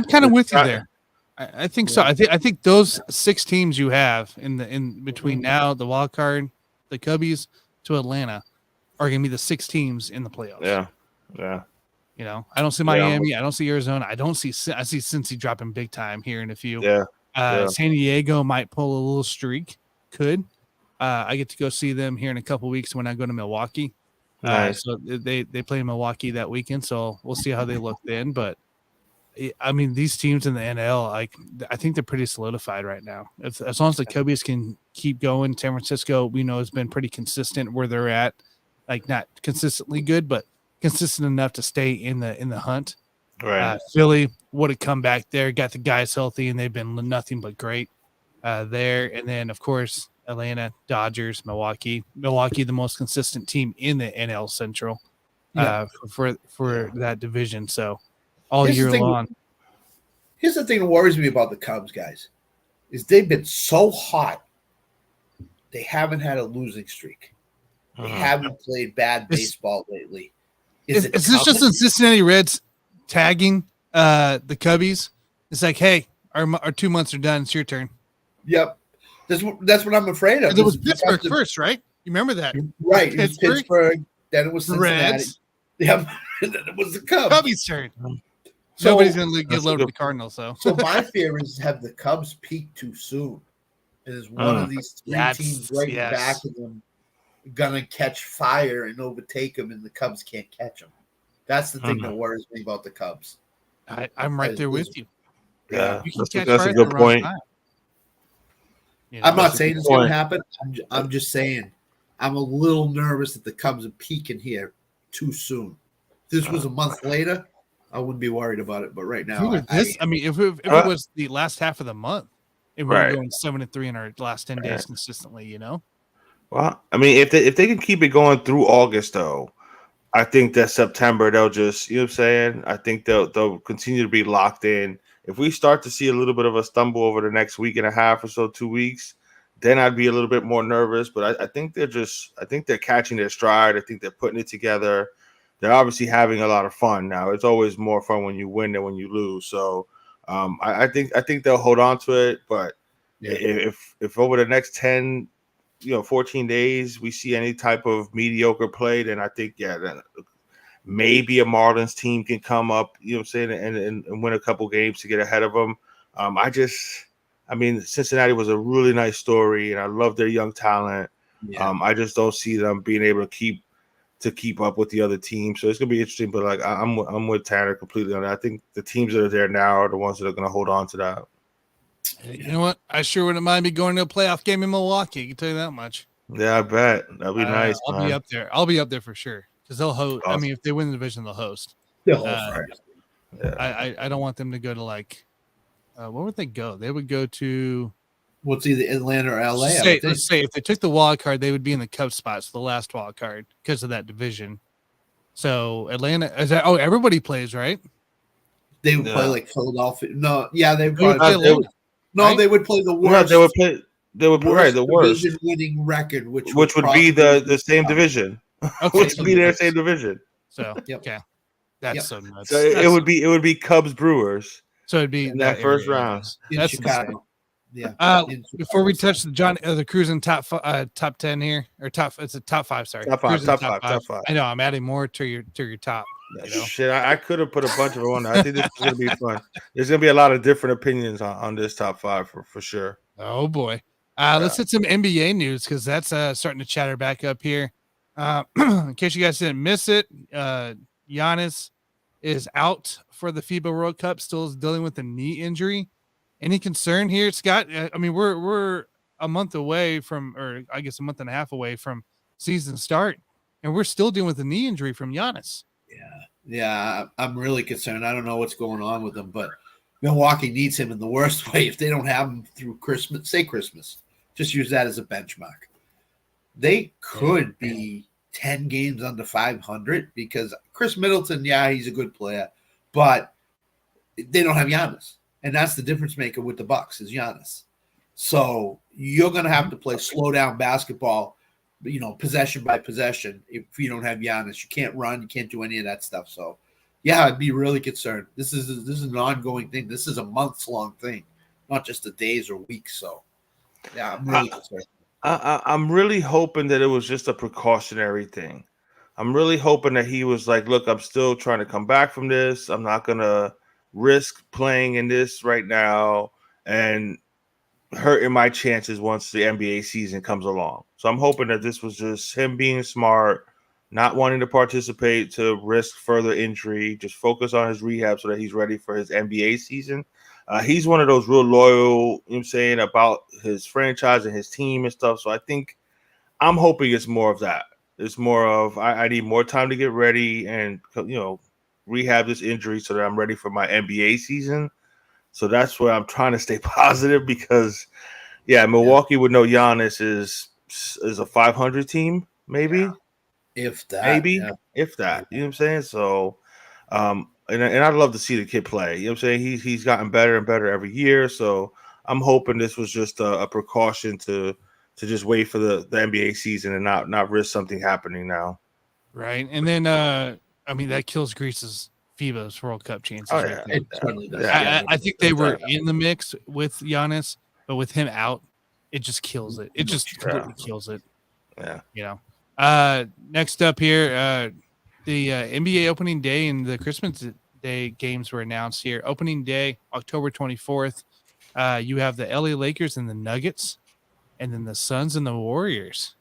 Speaker 1: kind of with you there. I think so. I think those 6 teams you have in between now, the wild card, the Cubbies to Atlanta, are going to be the 6 teams in the playoffs.
Speaker 2: Yeah.
Speaker 1: You know, I don't see Miami. I don't see Arizona. I see Cincy dropping big time here in a few. San Diego might pull a little streak. Could. I get to go see them here in a couple weeks when I go to Milwaukee.
Speaker 2: Nice.
Speaker 1: So they play Milwaukee that weekend. So we'll see how they look then. But I mean, these teams in the NL, I think they're pretty solidified right now. As long as the Cubbies can keep going, San Francisco, we know, has been pretty consistent where they're at. Like not consistently good, but consistent enough to stay in the hunt.
Speaker 2: Right.
Speaker 1: Philly would have come back there, got the guys healthy, and they've been nothing but great there. And then, of course, Atlanta, Dodgers, Milwaukee, the most consistent team in the NL Central for that division. So all year long.
Speaker 3: Here's the thing that worries me about the Cubs, guys, is they've been so hot. They haven't had a losing streak. They haven't played bad baseball lately.
Speaker 1: Is this just the Cincinnati Reds tagging the Cubbies? It's like, hey, our 2 months are done. It's your turn.
Speaker 3: Yep. That's what I'm afraid of.
Speaker 1: It was Pittsburgh first, right? You remember that?
Speaker 3: Right. It was Pittsburgh. Then it was Cincinnati.
Speaker 1: Reds.
Speaker 3: Yep. And then it was the Cubs.
Speaker 1: Cubbies' turn. So, nobody's going to get low to the Cardinals, though.
Speaker 3: So my fear is have the Cubs peak too soon. And is one of these 3 teams right back of them going to catch fire and overtake them, and the Cubs can't catch them. That's the thing that worries me about the Cubs.
Speaker 1: I'm right there with you.
Speaker 2: Yeah,
Speaker 1: You can catch
Speaker 2: that's a
Speaker 1: fire
Speaker 2: good
Speaker 1: at the wrong
Speaker 2: point.
Speaker 1: time. You know?
Speaker 3: I'm not
Speaker 2: That's a
Speaker 3: saying
Speaker 2: good
Speaker 3: it's going
Speaker 2: point.
Speaker 3: to happen. I'm just saying I'm a little nervous that the Cubs are peaking here too soon. If this was a month later, I wouldn't be worried about it. But right
Speaker 1: If
Speaker 3: now,
Speaker 1: it was this, I mean, if it was the last half of the month, and we were
Speaker 2: Right.
Speaker 1: going 7-3 in our last 10 days consistently, you know.
Speaker 2: Well, I mean, if they can keep it going through August, though, I think that September they'll just, you know what I'm saying? I think they'll continue to be locked in. If we start to see a little bit of a stumble over the next week and a half or so, 2 weeks, then I'd be a little bit more nervous. But I think they're catching their stride. I think they're putting it together. They're obviously having a lot of fun now. It's always more fun when you win than when you lose. So I think they'll hold on to it. But if over the next 10, 14 days we see any type of mediocre play, then I think then maybe a Marlins team can come up, you know what I'm saying, and win a couple games to get ahead of them. I mean, Cincinnati was a really nice story, and I love their young talent. I just don't see them being able to keep up with the other teams. So it's gonna be interesting. But like I'm with Tanner completely on that. I think the teams that are there now are the ones that are gonna hold on to that.
Speaker 1: You know what? I sure wouldn't mind me going to a playoff game in Milwaukee. I can tell you that much.
Speaker 2: Yeah, I bet that'd be nice.
Speaker 1: I'll be up there. I'll be up there for sure because they'll host.
Speaker 2: Awesome.
Speaker 1: I mean, if they win the division, they'll host.
Speaker 3: right.
Speaker 1: I don't want them to go to like. Where would they go? They would go to.
Speaker 3: What's either Atlanta or LA?
Speaker 1: Let's say if they took the wild card, they would be in the Cubs spots, the last wild card, because of that division. So Atlanta is that? Oh, everybody plays, right?
Speaker 3: They would play like Philadelphia. No, yeah, they would
Speaker 1: They would play Atlanta,
Speaker 3: no,
Speaker 1: right?
Speaker 3: they would play the worst.
Speaker 2: No, they would play the worst
Speaker 3: division-winning record, which
Speaker 2: would be the same division.
Speaker 1: Okay,
Speaker 2: Which would be their same division.
Speaker 1: So okay, that's so nuts.
Speaker 2: So it would be Cubs Brewers.
Speaker 1: So it'd be
Speaker 2: in that first round.
Speaker 1: That's
Speaker 3: Chicago.
Speaker 1: Insane. Before we touch the cruising top 10 here, or it's a top 5. Sorry,
Speaker 2: top five.
Speaker 1: I know I'm adding more to your top.
Speaker 2: Shit, I could have put a bunch of them on there. I think this is gonna be fun. There's gonna be a lot of different opinions on this top 5 for sure.
Speaker 1: Oh boy, let's hit some NBA news because that's starting to chatter back up here. In case you guys didn't miss it, Giannis is out for the FIBA World Cup. Still is dealing with a knee injury. Any concern here, Scott? I mean, we're a month away from, or I guess a month and a half away from season start, and we're still dealing with a knee injury from Giannis.
Speaker 3: Yeah, I'm really concerned. I don't know what's going on with him, but Milwaukee needs him in the worst way. If they don't have him through Christmas, just use that as a benchmark. They could be 10 games under 500 because Chris Middleton, he's a good player, but they don't have Giannis. And that's the difference maker with the Bucks is Giannis. So you're going to have to play slow down basketball, possession by possession. If you don't have Giannis, you can't run, you can't do any of that stuff. So I'd be really concerned. This is an ongoing thing. This is a months long thing, not just the days or weeks. So I'm really concerned.
Speaker 2: I'm really hoping that it was just a precautionary thing. I'm really hoping that he was like, look, I'm still trying to come back from this. I'm not going to risk playing in this right now and hurting my chances once the NBA season comes along. So I'm hoping that this was just him being smart, not wanting to participate to risk further injury, just focus on his rehab so that he's ready for his NBA season. He's one of those real loyal, you know what I'm saying, about his franchise and his team and stuff. So I'm hoping it's more of that. It's more of I need more time to get ready and, rehab this injury so that I'm ready for my NBA season. So that's where I'm trying to stay positive because, Milwaukee with no Giannis is a 500 team, maybe.
Speaker 3: Yeah. If that.
Speaker 2: If that. You know what I'm saying? So, and I'd love to see the kid play. You know what I'm saying? He's gotten better and better every year. So I'm hoping this was just a precaution to just wait for the NBA season and not risk something happening now.
Speaker 1: Right. And then, that kills Greece's FIBA's World Cup chances.
Speaker 2: Oh,
Speaker 1: right there.
Speaker 3: It certainly does.
Speaker 1: I think they were in the mix with Giannis, but with him out, it just kills it. It just completely kills it.
Speaker 2: Yeah.
Speaker 1: Next up here, the NBA opening day and the Christmas Day games were announced here. Opening day, October 24th. You have the LA Lakers and the Nuggets, and then the Suns and the Warriors.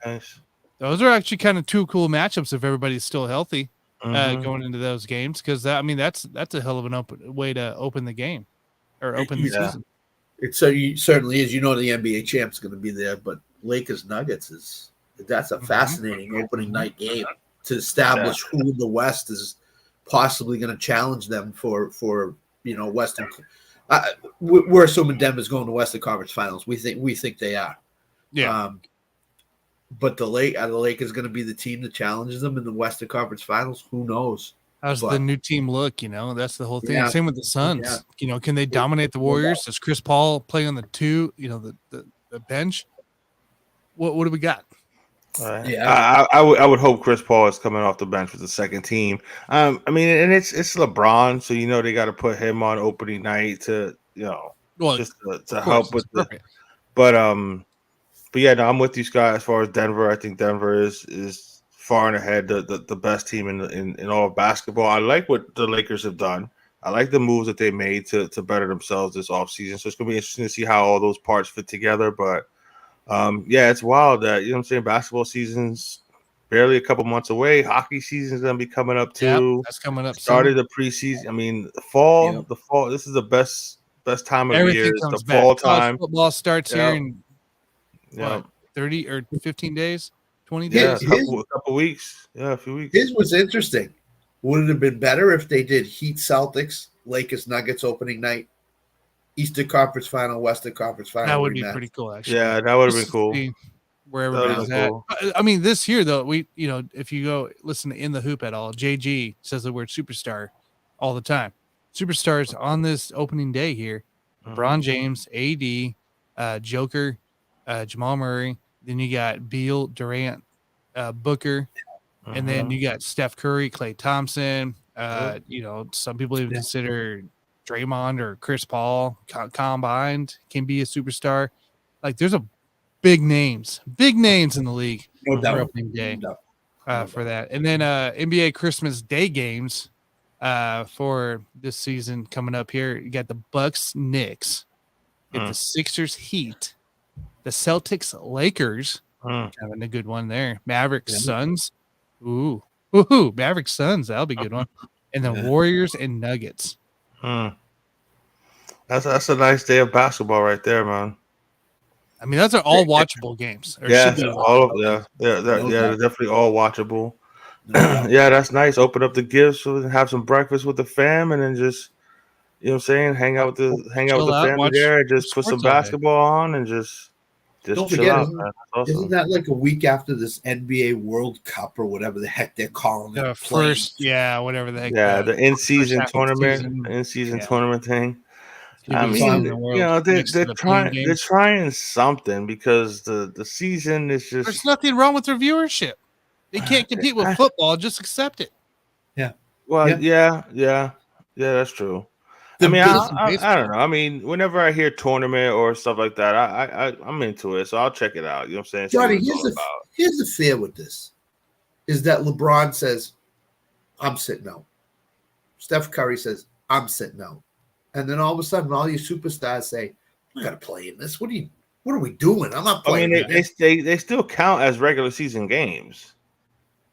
Speaker 2: Nice.
Speaker 1: Those are actually kind of two cool matchups if everybody's still healthy. going into those games because that's a hell of an way to open the game or open the season.
Speaker 3: It certainly is. The NBA champ's going to be there, but Lakers Nuggets that's a fascinating opening night game to establish who in the West is possibly going to challenge them for Western. We're assuming Denver's going to Western Conference Finals. We think they are.
Speaker 1: Yeah.
Speaker 3: But are the Lakers going to be the team that challenges them in the Western Conference Finals? Who knows?
Speaker 1: How's the new team look? That's the whole thing. Yeah. Same with the Suns. Yeah. Can they dominate the Warriors? Does Chris Paul play on the two? The bench. What do we got?
Speaker 2: I would hope Chris Paul is coming off the bench with the second team. And it's LeBron, so they got to put him on opening night to just to help with the. But yeah, no, I'm with you, Scott. As far as Denver, I think Denver is far and ahead the best team in all of basketball. I like what the Lakers have done. I like the moves that they made to better themselves this offseason. So it's going to be interesting to see how all those parts fit together. But, it's wild that, basketball season's barely a couple months away. Hockey season's going to be coming up too.
Speaker 1: That's coming up.
Speaker 2: Started the preseason. The fall, this is the best time of
Speaker 1: Everything
Speaker 2: year.
Speaker 1: Comes
Speaker 2: it's the
Speaker 1: back.
Speaker 2: fall time.
Speaker 1: Football starts here in 30 or 15 days. 20 days,
Speaker 2: a couple weeks, a few weeks.
Speaker 3: Here's what's interesting. Would it have been better if they did Heat Celtics, Lakers Nuggets opening night, Eastern Conference Final, Western Conference Final?
Speaker 1: That would be pretty cool, actually.
Speaker 2: Yeah, that would have been cool.
Speaker 1: Where everybody's at. Cool. This year though, if you go listen to In the Hoop at all, JG says the word superstar all the time. Superstars on this opening day here: LeBron James, AD, Joker, Jamal Murray. Then you got Beal, Durant, Booker, and then you got Steph Curry, Klay Thompson. Some people even consider Draymond or Chris Paul combined can be a superstar. Like there's big names in the league for opening day for that. And then NBA Christmas Day games for this season coming up here. You got the Bucks, Knicks, you got the Sixers, Heat. The Celtics, Lakers, having a good one there. Mavericks, Suns. Ooh, Mavericks, Suns. That'll be a good one. And the Warriors and Nuggets.
Speaker 2: That's a nice day of basketball right there, man.
Speaker 1: Those are all watchable games.
Speaker 2: They're definitely all watchable. Yeah, that's nice. Open up the gifts, have some breakfast with the fam, and then just hang out with the family there, and just put some basketball on and just
Speaker 3: don't forget, isn't that like a week after this NBA World Cup or whatever the heck they're calling it?
Speaker 1: Whatever the heck.
Speaker 2: Yeah, the in-season tournament, tournament thing. They're trying something because the season is just.
Speaker 1: There's nothing wrong with their viewership. They can't compete with football. Just accept it.
Speaker 3: Yeah.
Speaker 2: Well, yeah, that's true. I don't know. Whenever I hear tournament or stuff like that, I'm into it, so I'll check it out. You know what I'm saying?
Speaker 3: Johnny, here's the fear with this, is that LeBron says, I'm sitting out. Steph Curry says, I'm sitting out. And then all of a sudden, all these superstars say, I got to play in this. What are we doing? I'm not playing.
Speaker 2: They still count as regular season games.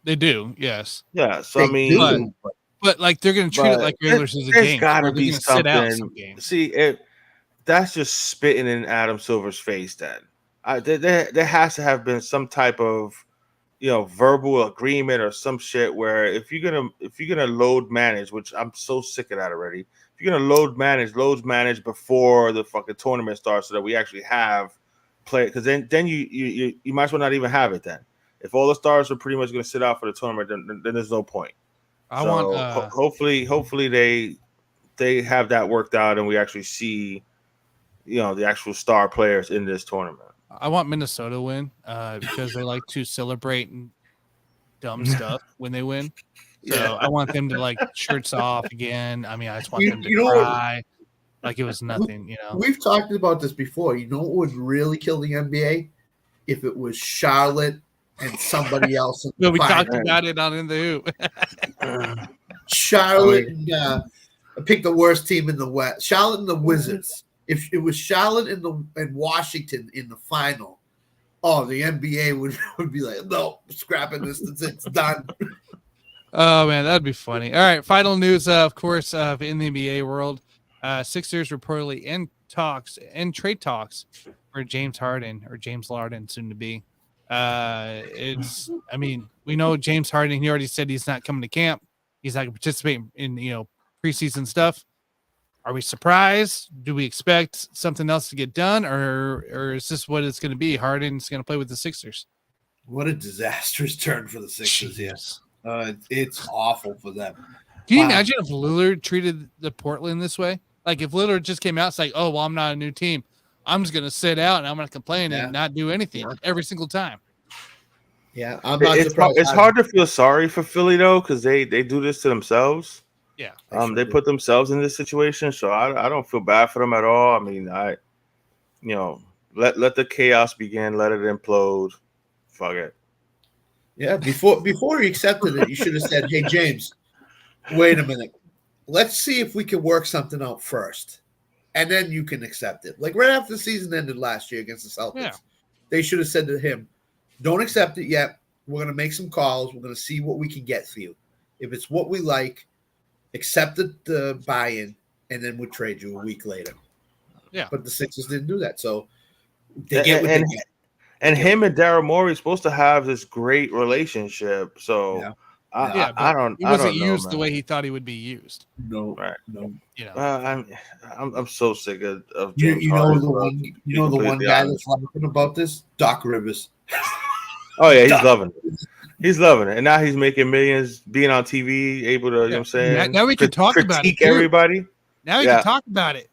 Speaker 1: They do, yes.
Speaker 2: Yeah, so
Speaker 1: But like they're going to treat it like regular season games.
Speaker 2: There's got to be something. See, that's just spitting in Adam Silver's face. Then there has to have been some type of verbal agreement or some shit where if you're gonna load manage, which I'm so sick of that already. If you're gonna load manage before the fucking tournament starts, so that we actually have play. Because then you might as well not even have it then. If all the stars are pretty much going to sit out for the tournament, then there's no point. Hopefully they have that worked out and we actually see, the actual star players in this tournament.
Speaker 1: I want Minnesota to win because they like to celebrate and dumb stuff when they win. So I want them to like shirts off again. I just want them to cry like it was nothing.
Speaker 3: We've talked about this before. You know what would really kill the NBA? If it was Charlotte and somebody else.
Speaker 1: We talked about it on In the Hoop.
Speaker 3: Charlotte and I picked the worst team in the West. Charlotte and the Wizards. If it was Charlotte and Washington in the final, the NBA would be like, no, scrapping this. It's done.
Speaker 1: Oh man, that'd be funny. All right, final news, of course, in the NBA world, Sixers reportedly in trade talks for James Harden or James Harden, soon to be. I mean, we know James Harden. He already said he's not coming to camp. He's not going to participate in preseason stuff. Are we surprised? Do we expect something else to get done, or is this what it's going to be? Harden's going to play with the Sixers.
Speaker 3: What a disastrous turn for the Sixers. Yes, it's awful for them.
Speaker 1: Can you imagine if Lillard treated the Portland this way? Like if Lillard just came out, it's like, oh well, I'm not a new team. I'm just going to sit out and I'm going to complain and not do anything every single time.
Speaker 3: Yeah, I'm not surprised.
Speaker 2: It's hard to feel sorry for Philly though, because they do this to themselves.
Speaker 1: Yeah,
Speaker 2: they put themselves in this situation, so I don't feel bad for them at all. I mean, let the chaos begin, let it implode. Fuck it.
Speaker 3: Yeah, before he accepted it, you should have said, "Hey James, wait a minute. Let's see if we can work something out first, and then you can accept it." Like right after the season ended last year against the Celtics, they should have said to him, "Don't accept it yet. We're going to make some calls. We're going to see what we can get for you. If it's what we like, accept the buy-in, and then we'll trade you a week later."
Speaker 1: Yeah,
Speaker 3: but the Sixers didn't do that, so they get what they get.
Speaker 2: And him and Daryl Morey supposed to have this great relationship. So I don't.
Speaker 1: He wasn't
Speaker 2: used
Speaker 1: the way he thought he would be used.
Speaker 3: No,
Speaker 2: right?
Speaker 3: No.
Speaker 2: I'm so sick of
Speaker 3: James Harden. The one guy that's laughing about this, Doc Rivers.
Speaker 2: Oh yeah, he's loving it. He's loving it, and now he's making millions, being on TV, able to. You know what I'm saying?
Speaker 1: Now we can talk about it.
Speaker 2: Everybody.
Speaker 1: Now we can talk about it.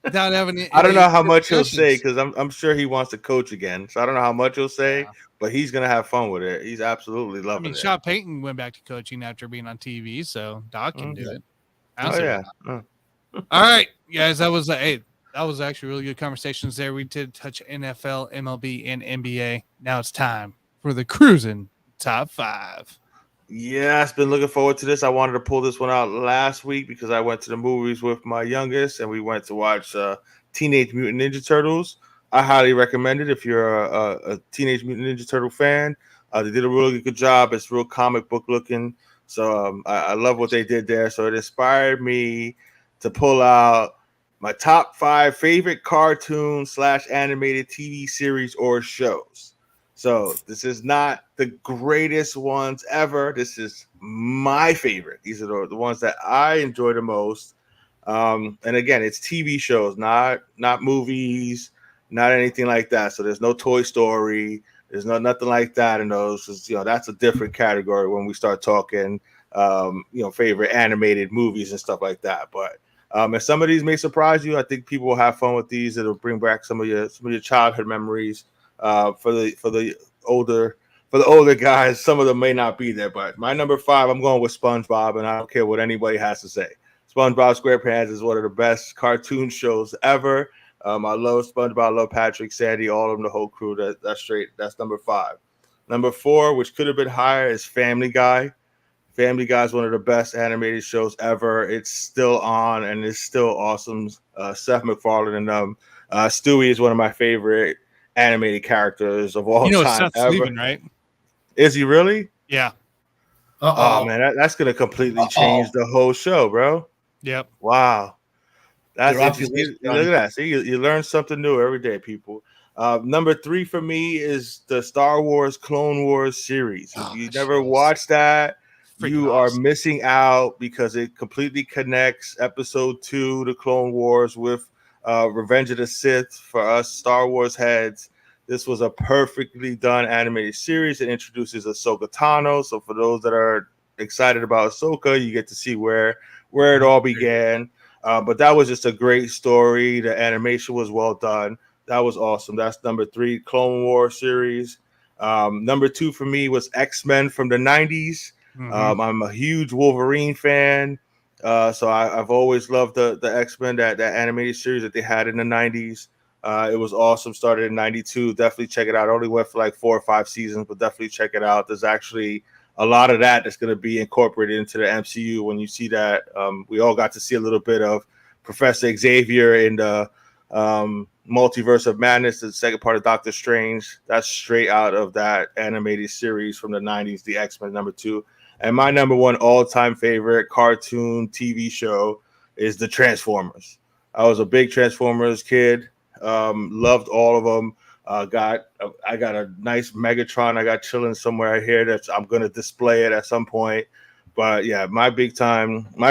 Speaker 1: Without having
Speaker 2: I don't know how much he'll say because I'm sure he wants to coach again. So I don't know how much he'll say, but he's gonna have fun with it. He's absolutely loving it.
Speaker 1: Sean Payton went back to coaching after being on TV, so Doc can do it. All right, guys, that was actually really good conversations there. We did touch NFL, MLB, and NBA. Now it's time for the Cruising Top 5.
Speaker 2: Yeah, I've been looking forward to this. I wanted to pull this one out last week because I went to the movies with my youngest and we went to watch Teenage Mutant Ninja Turtles. I highly recommend it if you're a Teenage Mutant Ninja Turtle fan. They did a really good job. It's real comic book looking. So I love what they did there. So it inspired me to pull out my top 5 favorite cartoon / animated TV series or shows. So this is not the greatest ones ever. This is my favorite. These are the ones that I enjoy the most. And again, it's TV shows, not movies, not anything like that. So there's no Toy Story. There's nothing like that in those. That's a different category when we start talking, favorite animated movies and stuff like that. But if some of these may surprise you, I think people will have fun with these. It'll bring back some of your childhood memories. For the older guys, some of them may not be there, but my number 5, I'm going with SpongeBob, and I don't care what anybody has to say. SpongeBob SquarePants is one of the best cartoon shows ever. I love SpongeBob, I love Patrick, Sandy, all of them, the whole crew. That's straight. That's number 5. Number 4, which could have been higher, is Family Guy. Family Guy is one of the best animated shows ever. It's still on, and it's still awesome. Seth MacFarlane and Stewie is one of my favorite animated characters of all time.
Speaker 1: Seth's
Speaker 2: ever.
Speaker 1: Leaving, right?
Speaker 2: Is he really?
Speaker 1: Yeah.
Speaker 2: Oh man, that's gonna completely change the whole show, bro.
Speaker 1: Yep.
Speaker 2: Wow. That's interesting. Look at that. See, you learn something new every day, people. Number 3 for me is the Star Wars Clone Wars series. If you never watched that, you are missing out because it completely connects episode 2, the Clone Wars, with Revenge of the Sith. For us Star Wars heads, this was a perfectly done animated series. It introduces Ahsoka Tano. So for those that are excited about Ahsoka, you get to see where it all began. But that was just a great story. The animation was well done. That was awesome. That's number 3, Clone Wars series. Number 2 for me was X-Men from the 90s. I'm a huge Wolverine fan. So I've always loved the X-Men, that animated series that they had in the 90s. It was awesome. Started in 92. Definitely check it out. It only went for like 4 or 5 seasons, but definitely check it out. There's actually a lot of that's going to be incorporated into the MCU. When you see that, we all got to see a little bit of Professor Xavier in the Multiverse of Madness, the second part of Doctor Strange. That's straight out of that animated series from the 90s, the X-Men number 2. And my number one all-time favorite cartoon TV show is the Transformers. I was a big Transformers kid. Loved all of them. I got a nice Megatron. I got chilling somewhere here that I'm gonna display it at some point. But yeah, my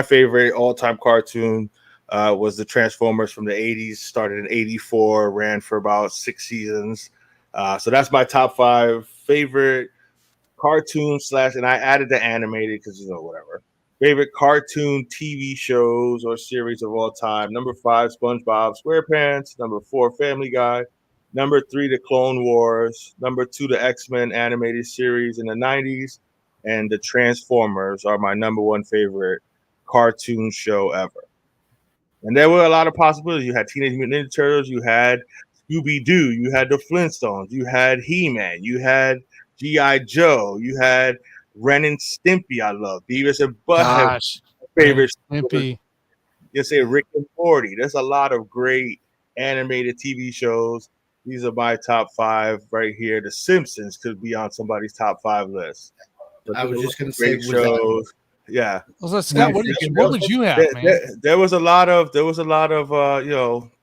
Speaker 2: favorite all-time cartoon was the Transformers from the 80s. Started in 84, ran for about 6 seasons. So that's my top 5 favorite cartoon / and I added the animated because whatever. Favorite cartoon TV shows or series of all time. Number 5, SpongeBob SquarePants. Number 4, Family Guy. Number 3, The Clone Wars. Number 2, the X-Men animated series in the 90s. And the Transformers are my number 1 favorite cartoon show ever. And there were a lot of possibilities. You had Teenage Mutant Ninja Turtles. You had Scooby-Doo. You had the Flintstones. You had He-Man. You had G.I. Joe. You had Ren and Stimpy. I love Beavis and Butthead.
Speaker 1: Gosh,
Speaker 2: Favorite
Speaker 1: Stimpy.
Speaker 2: You say Rick and Morty. There's a lot of great animated TV shows. These are my top 5 right here. The Simpsons could be on somebody's top 5 list. But
Speaker 3: I was just going to say
Speaker 2: great shows. Yeah.
Speaker 1: Well, Scott, what would you have, man?
Speaker 2: There was a lot of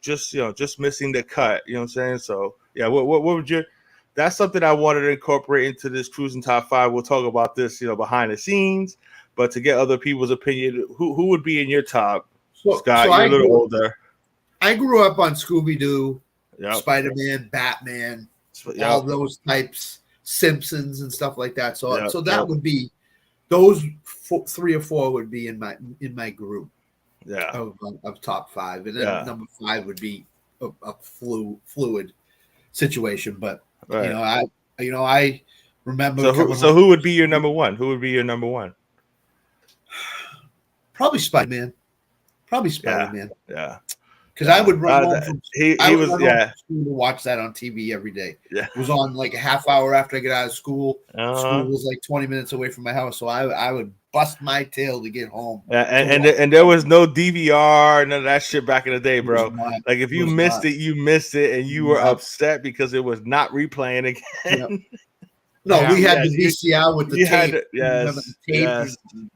Speaker 2: just missing the cut. You know what I'm saying? So yeah, what would you? That's something I wanted to incorporate into this cruising top 5. We'll talk about this, behind the scenes, but to get other people's opinion, who would be in your top? Scott, you're a little older.
Speaker 3: I grew up on Scooby-Doo,
Speaker 2: Yep.
Speaker 3: Spider-Man, Batman, all those types, Simpsons and stuff like that. So that would be those 3 or 4 would be in my group.
Speaker 2: Yeah.
Speaker 3: Of top 5, and then number 5 would be a fluid situation, but. Right. I remember.
Speaker 2: So who would be your number 1? Who would be your number 1?
Speaker 3: Probably Spider-Man.
Speaker 2: Yeah.
Speaker 3: Because I would run home from
Speaker 2: school
Speaker 3: to watch that on TV every day.
Speaker 2: Yeah.
Speaker 3: It was on like a half hour after I get out of school. School was like 20 minutes away from my house, so I would bust my tail to get home.
Speaker 2: And there was no DVR, none of that shit back in the day, bro. Like if you missed it, you missed it, and you were upset because it was not replaying again.
Speaker 3: Yep. No, we had the VCR with the tape.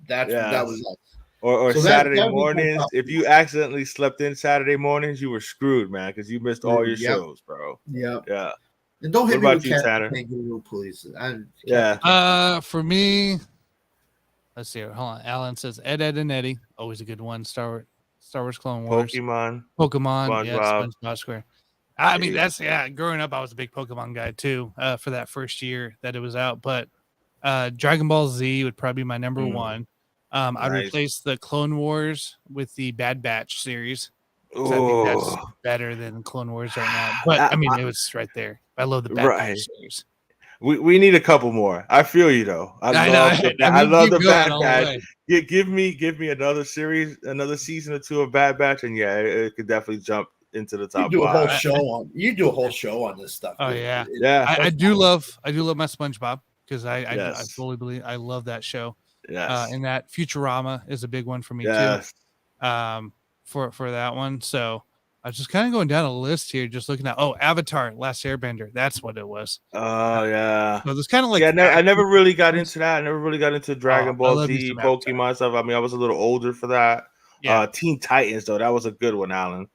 Speaker 3: That was us.
Speaker 2: Or so Saturday mornings. If you accidentally slept in Saturday mornings, you were screwed, man, because you missed all your shows, bro.
Speaker 3: Yeah. And
Speaker 2: don't hit me with Tanner,
Speaker 3: please.
Speaker 1: For me, let's see. Hold on. Alan says Ed, Ed, and Eddie. Always a good one. Star Wars Clone Wars.
Speaker 2: Pokemon.
Speaker 1: SpongeBob Square. I mean, growing up, I was a big Pokemon guy too. For that first year that it was out, but Dragon Ball Z would probably be my number 1. I'd replace the Clone Wars with the Bad Batch series. I think that's better than Clone Wars right now. But I mean, it was right there. I love the Bad Batch series.
Speaker 2: We need a couple more. I feel you though. I love the Bad Batch. Give me another series, another season or 2 of Bad Batch, and it could definitely jump into the top 5.
Speaker 3: You do a whole show on this stuff.
Speaker 1: Oh yeah. I do love my SpongeBob because I fully believe I love that show.
Speaker 2: Yes.
Speaker 1: And that Futurama is a big one for me too. For that one. So I was just kind of going down a list here, just looking at Avatar, Last Airbender. That's what it was.
Speaker 2: Oh yeah.
Speaker 1: So it's kind of like
Speaker 2: I never really got into that. I never really got into Dragon Ball Z, Pokemon stuff. I mean, I was a little older for that. Yeah. Teen Titans though, that was a good one, Alan.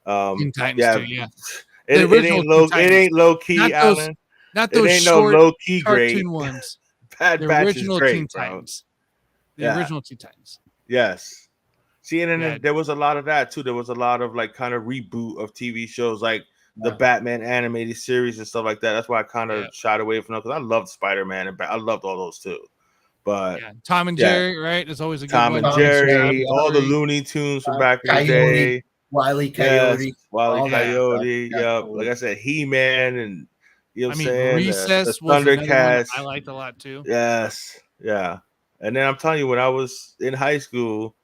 Speaker 1: Teen Titans too, yeah.
Speaker 2: It ain't low key, Alan.
Speaker 1: Not those short low key cartoon ones.
Speaker 2: Bad
Speaker 1: the
Speaker 2: Batch
Speaker 1: original
Speaker 2: is great,
Speaker 1: Teen Titans. The original Teen Titans.
Speaker 2: Yes. See, and then there was a lot of that too. There was a lot of like kind of reboot of TV shows, like the Batman animated series and stuff like that. That's why I kind of shied away from them because I loved Spider-Man and I loved all those too. But
Speaker 1: Tom and Jerry, right? It's always a good
Speaker 2: Tom
Speaker 1: one.
Speaker 2: and Jerry, all the Looney Tunes from back in the day.
Speaker 3: Wile E. Coyote.
Speaker 2: Wile E. Coyote. Yep. Like I said, He-Man and you know what I'm saying?
Speaker 1: Recess
Speaker 2: the Thundercats.
Speaker 1: I liked a lot too.
Speaker 2: Yes. Yeah. And then I'm telling you, when I was in high school,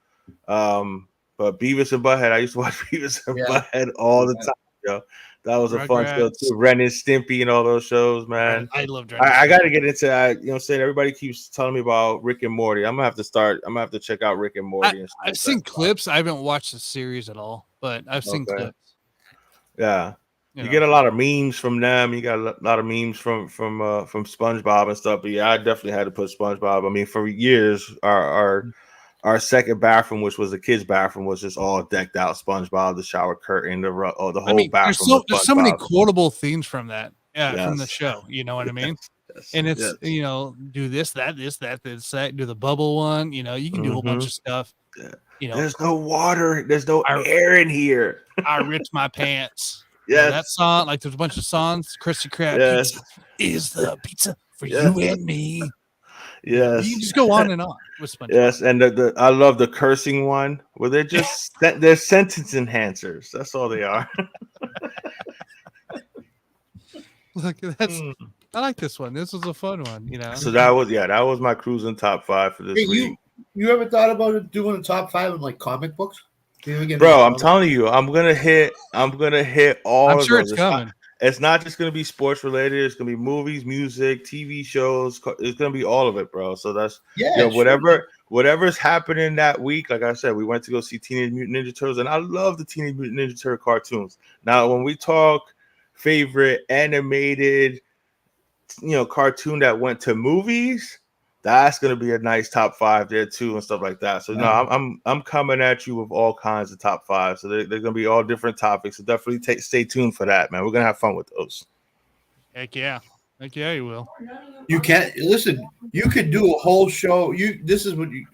Speaker 2: but Beavis and Butthead, I used to watch Beavis and Butthead all the time, yo. That was a fun show too. Ren and Stimpy and all those shows, man.
Speaker 1: I loved Ren.
Speaker 2: I got to get into that. You know what I'm saying? Everybody keeps telling me about Rick and Morty. I'm going to have to check out Rick and Morty.
Speaker 1: I've seen clips. I haven't watched the series at all, but I've seen clips.
Speaker 2: Yeah. You get a lot of memes from them. You got a lot of memes from SpongeBob and stuff. But yeah, I definitely had to put SpongeBob. I mean, for years, our second bathroom, which was the kids' bathroom, was just all decked out. SpongeBob, the shower curtain, the whole bathroom.
Speaker 1: There's so many quotable themes from that, from the
Speaker 2: Yes.
Speaker 1: show. You know what I mean?
Speaker 2: Yes,
Speaker 1: And it's
Speaker 2: yes.
Speaker 1: do this, that, do the bubble one. You can do a whole bunch of stuff.
Speaker 2: Yeah. There's no water. There's no air in here.
Speaker 1: I ripped my pants.
Speaker 2: Yes.
Speaker 1: That song, like there's a bunch of songs. Krusty Krab pizza is the pizza for you and me.
Speaker 2: Yes.
Speaker 1: You can just go on and on with SpongeBob.
Speaker 2: Yes, and I love the cursing one where they're just they're sentence enhancers. That's all they are.
Speaker 1: Look, I like this one. This was a fun one,
Speaker 2: So that was my cruising top 5 for this week.
Speaker 3: You ever thought about doing a top 5 in like comic books?
Speaker 2: Bro, I'm telling you, I'm gonna hit all
Speaker 1: I'm
Speaker 2: of
Speaker 1: sure
Speaker 2: those.
Speaker 1: It's coming.
Speaker 2: It's not just gonna be sports related. It's gonna be movies, music, TV shows. It's gonna be all of it, bro. So that's whatever's happening that week. Like I said, we went to go see Teenage Mutant Ninja Turtles, and I love the Teenage Mutant Ninja Turtle cartoons. Now, when we talk favorite animated, cartoon that went to movies, that's gonna be a nice top 5 there too, and stuff like that. So I'm coming at you with all kinds of top 5. So they're gonna be all different topics. So definitely stay tuned for that, man. We're gonna have fun with those.
Speaker 1: Heck yeah, you will.
Speaker 3: You can't listen. You could do a whole show.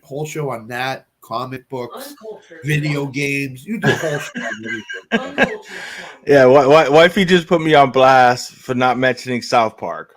Speaker 3: Whole show on that, comic books, video games. You do a whole show on everything.
Speaker 2: Yeah, wifey just put me on blast for not mentioning South Park.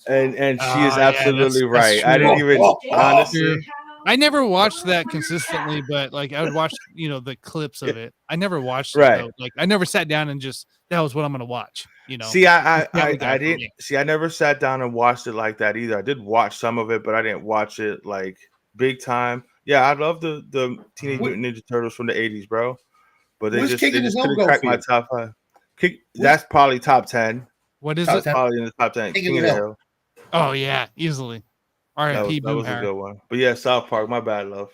Speaker 2: And she is absolutely right. I didn't even honestly.
Speaker 1: I never watched that consistently, but like I would watch, the clips of it. I never watched it though. Like I never sat down and just that was what I'm gonna watch.
Speaker 2: See, I didn't see. I never sat down and watched it like that either. I did watch some of it, but I didn't watch it like big time. Yeah, I love the Teenage Mutant Ninja Turtles from the 80s, bro. But they just couldn't crack my top 5. That's probably top 10.
Speaker 1: What is
Speaker 2: it? Probably in the top 10. King of the Hill.
Speaker 1: Oh yeah, easily. R.I.P.
Speaker 2: That was a good one. But yeah, South Park, my bad, love.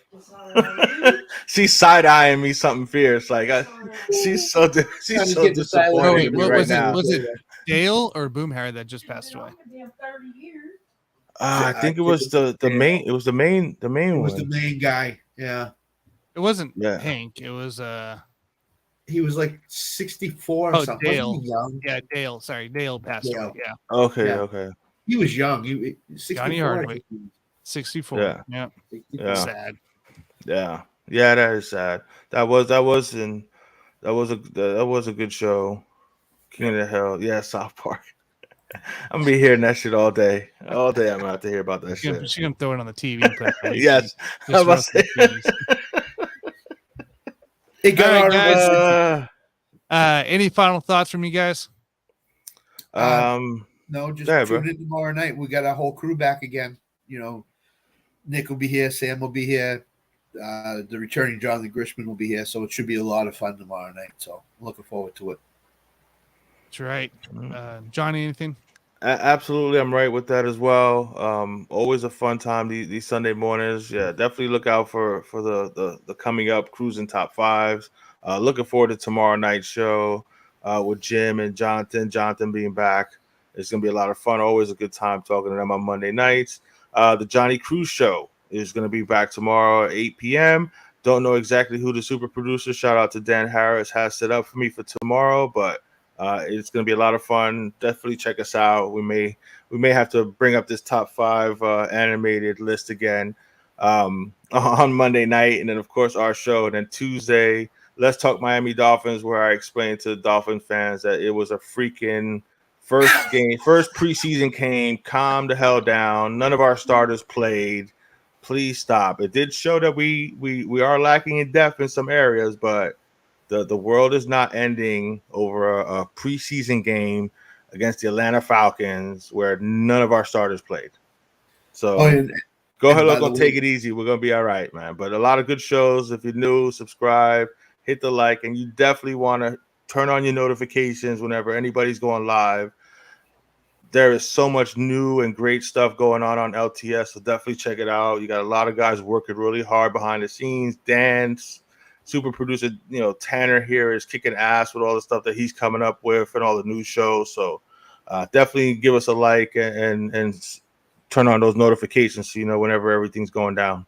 Speaker 2: She's side-eyeing me something fierce. Like she's so disappointed right now.
Speaker 1: Was it Dale or Boomhauer that just passed away?
Speaker 2: I think it was the main. It was the main. The main one.
Speaker 3: It was the main guy. Yeah.
Speaker 1: It wasn't Hank. It was
Speaker 3: He was like 64 or something.
Speaker 1: Dale. Yeah, Dale. Sorry, Dale passed away. Yeah.
Speaker 2: Okay.
Speaker 3: He was young. 64.
Speaker 1: Johnny Hardwick. 64. Yeah.
Speaker 2: Sad. Yeah. That is sad. That was a good show. King of the Hill. Yeah, South Park. I'm gonna be hearing that shit all day. All day I'm gonna have to hear about that shit.
Speaker 1: She's gonna throw it on the TV.
Speaker 2: Yes. I was about to say.
Speaker 1: All right, guys. Any final thoughts from you guys?
Speaker 3: No, just tune in tomorrow night. We got our whole crew back again. Nick will be here. Sam will be here. The returning Jonathan Grishman will be here. So it should be a lot of fun tomorrow night. So I'm looking forward to it.
Speaker 1: That's right. Johnny, anything?
Speaker 2: Absolutely. I'm right with that as well. Always a fun time these Sunday mornings. Yeah, definitely look out for the coming up cruising top 5s. Looking forward to tomorrow night's show with Jim and Jonathan. Jonathan being back. It's going to be a lot of fun. Always a good time talking to them on Monday nights. The Johnny Cruz Show is going to be back tomorrow at 8 p.m. Don't know exactly who the super producer, shout out to Dan Harris, has set up for me for tomorrow, but it's going to be a lot of fun. Definitely check us out. We may have to bring up this top 5 animated list again on Monday night. And then, of course, our show. And then Tuesday, Let's Talk Miami Dolphins, where I explained to Dolphin fans that it was a freaking first preseason game. Calm the hell down. None of our starters played. Please stop. It did show that we are lacking in depth in some areas, but the world is not ending over a preseason game against the Atlanta Falcons where none of our starters played. So go ahead, look, take it easy. We're gonna be all right, man. But a lot of good shows. If you're new, subscribe, hit the like, and you definitely want to turn on your notifications whenever anybody's going live. There is so much new and great stuff going on LTS, so definitely check it out. You got a lot of guys working really hard behind the scenes. Dan, super producer, Tanner here is kicking ass with all the stuff that he's coming up with and all the new shows. So definitely give us a like and turn on those notifications so whenever everything's going down.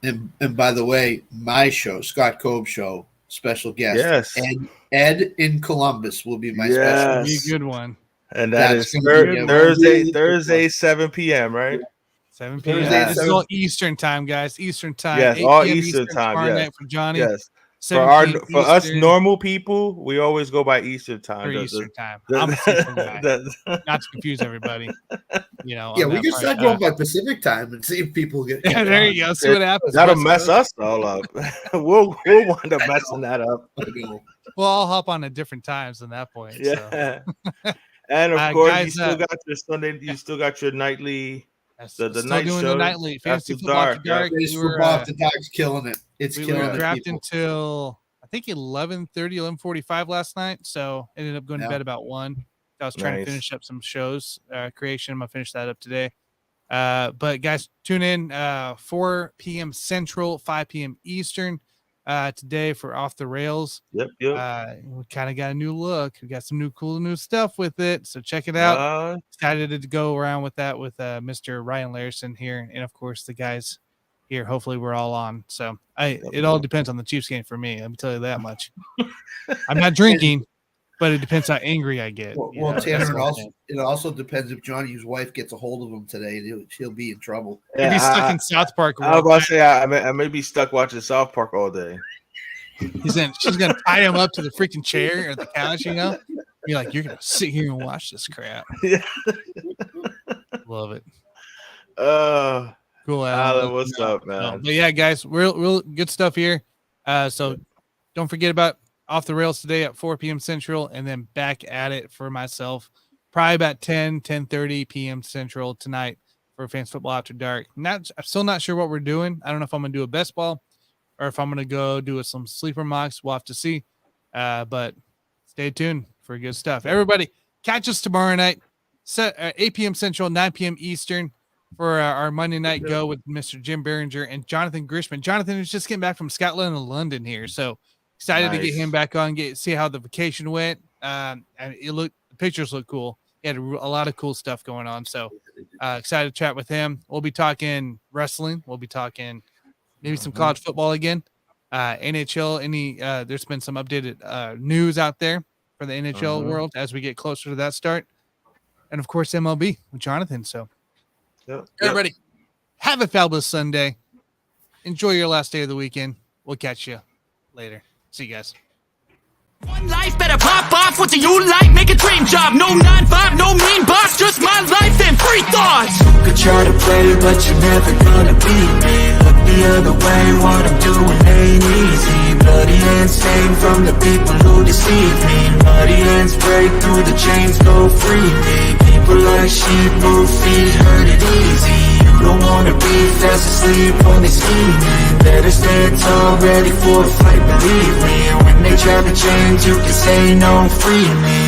Speaker 3: And by the way, my show, Scott Cobe Show, special guest.
Speaker 2: Yes.
Speaker 3: Ed in Columbus will be my special.
Speaker 1: Be a good one.
Speaker 2: And that's Thursday, 7 p.m., right?
Speaker 1: 7 p.m. This is all Eastern time, guys. Eastern time.
Speaker 2: Yes, all Eastern time. Yes.
Speaker 1: For Johnny.
Speaker 2: Yes. For us normal people, we always go by Eastern time.
Speaker 1: Eastern time. I'm a Central guy. Not to confuse everybody.
Speaker 3: We can start going by Pacific time and see if people get.
Speaker 1: Yeah, there you go. See what happens.
Speaker 2: That'll mess us all up. we'll wind up messing that up.
Speaker 1: Well, I'll hop on at different times at that point.
Speaker 2: Yeah. So. And of course, you still got your Sunday. You still got your nightly. The night
Speaker 1: doing
Speaker 2: show.
Speaker 1: The nightly fantasy football after dark.
Speaker 3: Fantasy football after dark's killing it. It's killing it.
Speaker 1: We were drafting until I think 11:30, 11:45 last night. So ended up going to bed about 1. I was trying to finish up some shows creation. I'm gonna finish that up today. But guys, tune in 4 p.m. Central, 5 p.m. Eastern today for Off the Rails.
Speaker 2: Yep.
Speaker 1: We kind of got a new look. We got some cool new stuff with it. So check it out. Excited to go around with that with Mr. Ryan Larson here, and of course the guys here. Hopefully we're all on. So it all depends on the Chiefs game for me. Let me tell you that much. I'm not drinking. But it depends how angry I get.
Speaker 3: Well, Tanner, it also depends if Johnny's wife gets a hold of him today. He'll be in trouble.
Speaker 1: If he's stuck in South Park.
Speaker 2: I was about to say I may be stuck watching South Park all day.
Speaker 1: She's gonna tie him up to the freaking chair or the couch. Be like, you're gonna sit here and watch this crap.
Speaker 2: Yeah.
Speaker 1: Love it.
Speaker 2: Cool, Alan. What's up, man?
Speaker 1: But yeah, guys, real good stuff here. So don't forget about Off the Rails today at 4 p.m. Central, and then back at it for myself probably about 10:30 p.m. Central tonight for Fans Football After Dark. I'm still not sure what we're doing. I don't know if I'm going to do a best ball or if I'm going to go do some sleeper mocks. We'll have to see. But stay tuned for good stuff. Everybody, catch us tomorrow night, 8 p.m. Central, 9 p.m. Eastern for our Monday night go with Mr. Jim Behringer and Jonathan Grishman. Jonathan is just getting back from Scotland and London here, so excited to get him back on, see how the vacation went. And the pictures look cool. He had a lot of cool stuff going on. So excited to chat with him. We'll be talking wrestling. We'll be talking maybe some college football again. NHL, there's been some updated news out there for the NHL world as we get closer to that start. And of course, MLB with Jonathan. So everybody, have a fabulous Sunday. Enjoy your last day of the weekend. We'll catch you later. See you guys.
Speaker 5: One life, better pop off. What do you like? Make a dream job. No 9-5, no mean boss. Just my life and free thoughts. You could try to play, but you're never gonna beat me. Look the other way, what I'm doing ain't easy. Bloody hands stained from the people who deceive me. Muddy hands break through the chains, go free me. People like sheep move feet, hurt it easy. You don't wanna be fast asleep on this scheming. Better stand tall, ready for a fight, believe me. When they try to change, you can say no, free me.